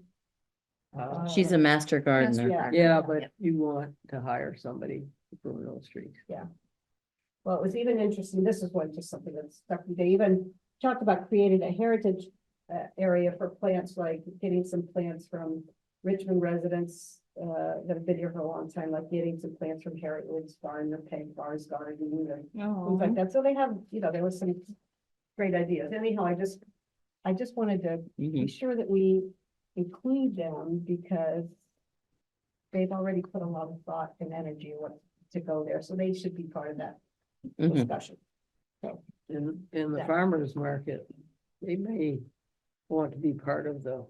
She's a master gardener. Yeah. Yeah, but you want to hire somebody to prune those trees. Well, it was even interesting, this is one, just something that stuck, they even talked about creating a heritage area for plants, like getting some plants from Richmond residents that have been here for a long time, like getting some plants from Harriet Wood's farm, the Peg Far's garden, and things like that. So they have, you know, there was some great ideas. Anyhow, I just wanted to be Mhm. sure that we include them because they've already put a lot of thought and energy to go there, so they should be part of that Mhm. discussion. In the Yeah. farmer's market, they may want to be part of the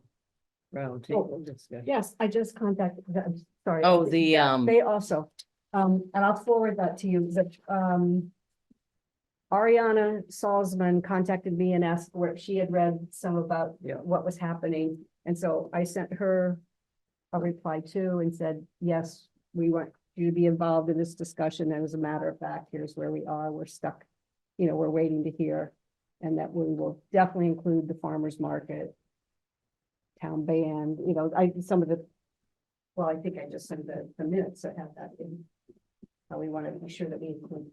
round table discussion. Yes, I just contacted them, sorry. Oh, the, They also, and I'll forward that to you, that, Ariana Salzman contacted me and asked where she had read some about Yeah. what was happening. And so I sent her a reply too and said, yes, we want you to be involved in this discussion. And as a matter of fact, here's where we are. We're stuck. You know, we're waiting to hear. And that we will definitely include the farmer's market, town band, you know, some of the, well, I think I just sent the minutes that have that in. How we want to be sure that we include.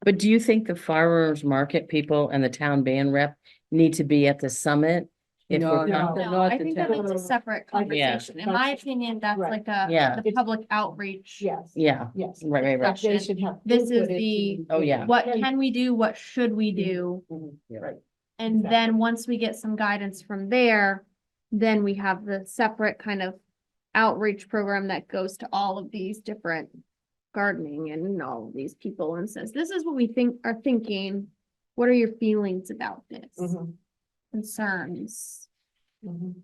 But do you think the farmers market people and the town band rep need to be at the summit? If No, we're, no. con- No, not I the think that town. is a separate conversation. In my opinion, that's Right. like a, Yeah. the public outreach. Yes. yeah, Yes. right. But they should have. This is input into, the- Oh, yeah. What can we do? What should we do? Yeah. Right. And Exactly. then once we get some guidance from there, then we have the separate kind of outreach program that goes to all of these different gardening and all of these people and says, this is what we are thinking. What are your feelings about this? Mhm, Concerns, mhm,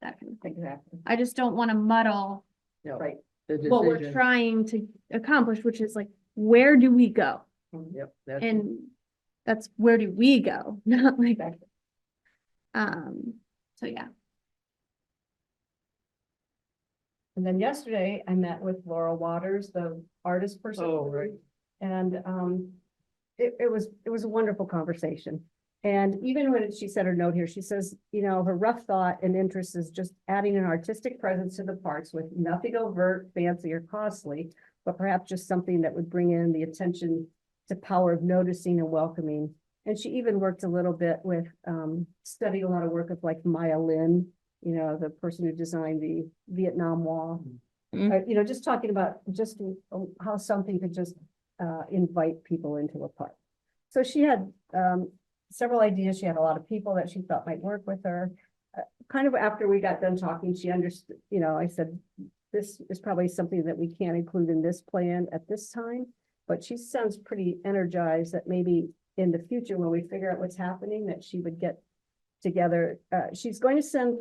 that kind of thing. exactly, I just don't want to muddle Yeah. right. The what we're decision. trying to accomplish, which is like, where do we go? Yep, that's. And that's where do we go? Not like, Exactly. so yeah. And then yesterday I met with Laurel Waters, the artist person. Oh, right. And it was a wonderful conversation. And even when she said her note here, she says, you know, her rough thought and interest is just adding an artistic presence to the parks with nothing overt, fancy or costly, but perhaps just something that would bring in the attention to power of noticing and welcoming. And she even worked a little bit with, studied a lot of work of like Maya Lin, you know, the person who designed the Vietnam Wall. Mhm. You know, just talking about just how something could just invite people into a park. So she had several ideas. She had a lot of people that she thought might work with her. Kind of after we got done talking, she understood, you know, I said, this is probably something that we can't include in this plan at this time. But she sounds pretty energized that maybe in the future, when we figure out what's happening, that she would get together. She's going to send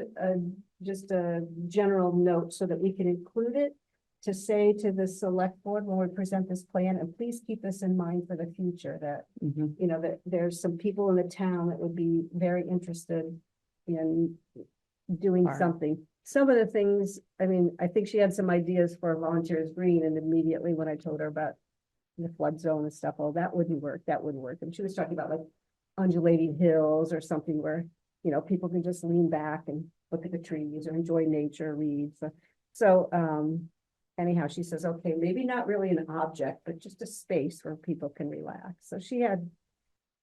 just a general note so that we can include it to say to the select board when we present this plan, and please keep this in mind for the future, that, Mhm. you know, that there's some people in the town that would be very interested in doing Farm. something some of the things, I mean, I think she had some ideas for Volunteers Green, and immediately when I told her about the flood zone and stuff, oh, that wouldn't work, that wouldn't work. And she was talking about like undulating hills or something where, you know, people can just lean back and look at the trees or enjoy nature, read. So, anyhow, she says, okay, maybe not really an object, but just a space where people can relax. So she had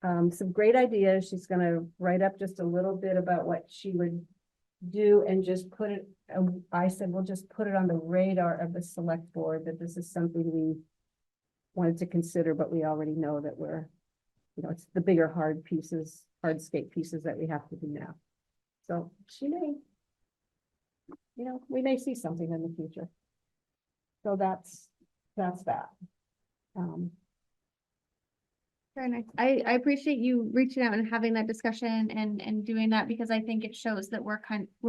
some great ideas. She's gonna write up just a little bit about what she would do and just put it, I said, we'll just put it on the radar of the select board, that this is something we wanted to consider, but we already know that we're, you know, it's the bigger hardscape pieces that we have to do now. So she may, you know, we may see something in the future. So that's that. Very nice. I appreciate you reaching out and having that discussion and doing that, because I think it shows that we're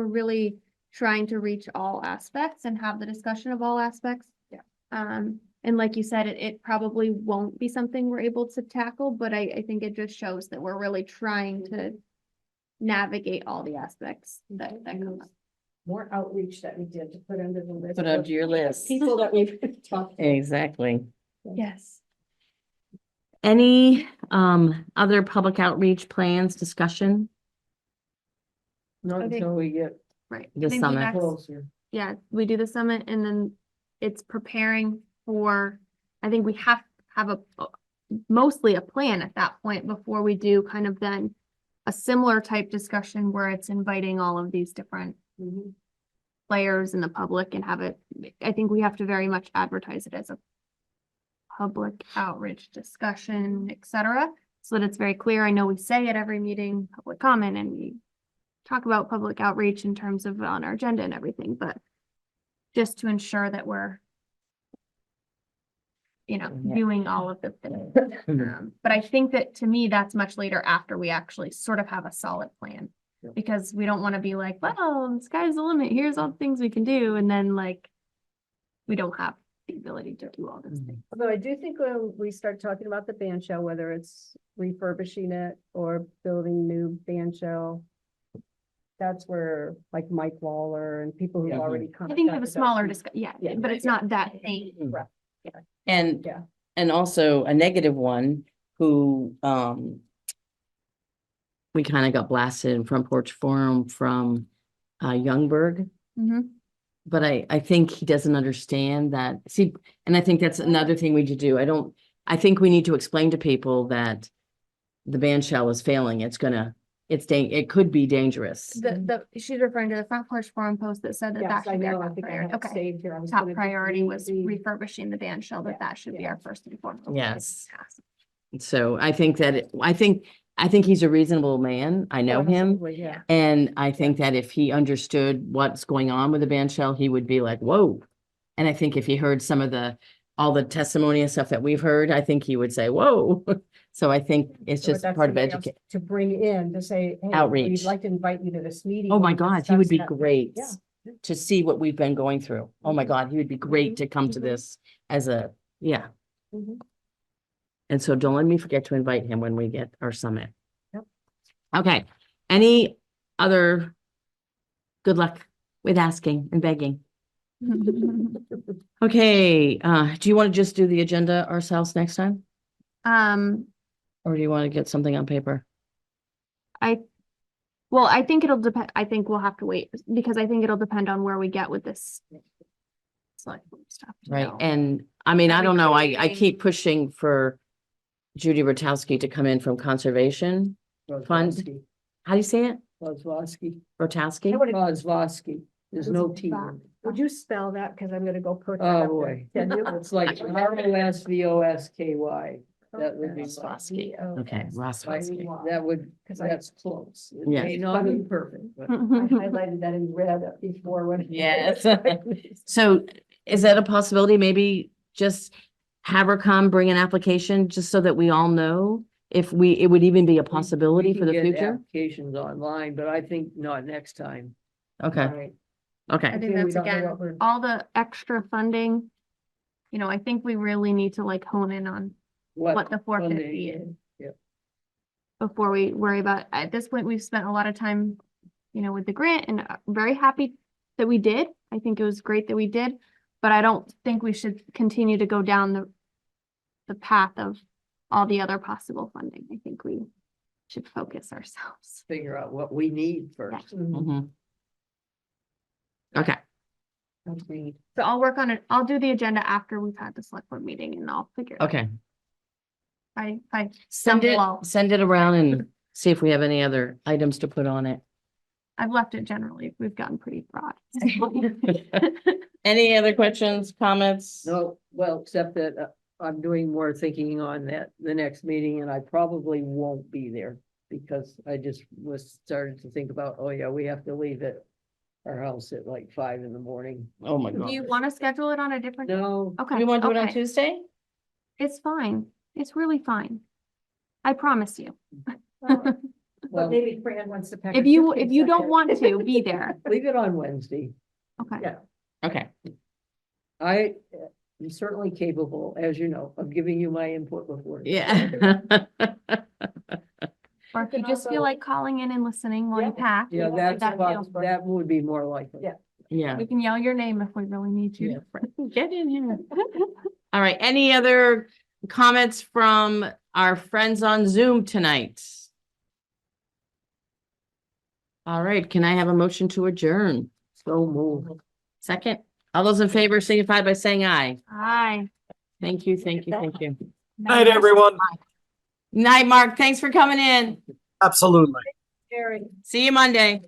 really trying to reach all aspects and have the discussion of all aspects. Yeah. And like you said, it probably won't be something we're able to tackle, but I think it just shows that we're really trying to navigate all the aspects that come up. More outreach that we did to put under the list. Put of onto your list. People that we've talked to. Exactly. Yes. Any other public outreach plans, discussion? Not I think- until we get Right. The I think summit. that's- closer. Yeah, we do the summit and then it's preparing for, I think we have mostly a plan at that point before we do kind of then a similar type discussion where it's inviting all of these different players in the public and have it, I think we have to very much advertise it as a public outreach discussion, et cetera, so that it's very clear. I know we say at every meeting, public comment, and we talk about public outreach in terms of on our agenda and everything, but just to ensure that we're, you know, Yeah. doing all of the things. But I think that to me, that's much later after we actually sort of have a solid plan. Yeah. Because we don't want to be like, well, the sky's the limit, here's all the things we can do, and then like, we don't have the ability to do all those things. Although I do think when we start talking about the band shell, whether it's refurbishing it or building new band shell, that's where like Mike Waller and people who've Yeah. already come. I think we have a smaller discussion, yeah, Yeah. but it's not that thing. Right. And, Yeah. and also a negative one who, we kind of got blasted in Front Porch Forum from, Youngberg. Mhm. But I think he doesn't understand that, see, and I think that's another thing we need to do. I think we need to explain to people that the band shell is failing. It could be dangerous. She's referring to the Front Porch Forum post that said that Yes, that I should be know, our I top think I priority. have it Okay. saved here. I was Top gonna priority was read- refurbishing the band shell, Yeah, that should be yeah. our first and foremost. Yes. So I think that, I think he's a reasonable man. I know him. Absolutely, yeah. And I think that if he understood what's going on with the band shell, he would be like, whoa. And I think if he heard some of all the testimony and stuff that we've heard, I think he would say, whoa. So I think it's So just that's part of somebody else education. to bring in to say, hey, Outreach. we'd like to invite you to this meeting. Oh my and God, he would be discuss that." great Yeah. to see what we've been going through. Oh my Mhm. God, he would be great to come to mhm. this as yeah. Mhm. And so don't let me forget to invite him when we get our summit. Yep. Okay, any other good luck with asking and begging? Okay, do you want to just do the agenda ourselves next time? Or do you want to get something on paper? Well, I think it'll depend, I think we'll have to wait, because I think it'll depend on where we get with this. Select board stuff. you Right, know. and I mean, Are I we don't know, I keep creating- pushing for Judy Rotowski to come in from conservation. Fund. Kozlowski. How do you say it? Kozlowski. Rotowski? I would- Kozlowski. There's no T. in it. Would you spell that? Cause I'm gonna go put that Oh, up boy. there. Can you? It's like ROSVOSKY. That would be. Roswowski. Oh, Okay, Roswowski. That would, 'Cause I- that's close. It Yeah. may not be perfect, but. I highlighted that in red before when. Yes. So is that a possibility? Maybe just have her come, bring an application, just so that we all know if it would even be a possibility We for the can get future? Applications online, but I think not next time. Okay, Right. okay. I think Again, we that's don't know again, what we're- all the extra funding. You know, I think we really need to like hone in on what the 450 is. Yeah. Before we worry about, at this point, we've spent a lot of time, you know, with the grant, and very happy that we did. I think it was great that we did, but I don't think we should continue to go down the path of all the other possible funding. I think we should focus ourselves. Figure out what we need first. Mhm. Okay, Agreed. So I'll work on it. I'll do the agenda after we've had the select board meeting and I'll figure it out. okay. If I Send stumble, it around and see if we have any other items to put on it. I've left it generally. We've gotten pretty broad. Any other questions, comments? No, well, except that I'm doing more thinking on that, the next meeting, and I probably won't be there. Because I just started to think about, oh yeah, we have to leave at our house at like 5 a.m. Oh my Do God. you want to schedule it on a different? No, Okay. We want to do it on okay. Tuesday? It's fine. It's really fine. I promise you. well, maybe Fran wants to pack. If you don't want to be there, leave it on Wednesday. okay. Yeah. Okay, I am certainly capable, as you know, of giving you my input before. yeah. Or if you just feel like calling in and listening while you pack. Yeah, that feels- that would be more likely. Yeah. Yeah. We can yell your name if we really need you. Get in here. All right, any other comments from our friends on Zoom tonight? All right, can I have a motion to adjourn? So move. Second, all those in favor signify by saying aye. Hi. Thank you, thank you, thank you. Night, everyone. Night, Mark, thanks for coming in. Absolutely. Jerry. See you Monday.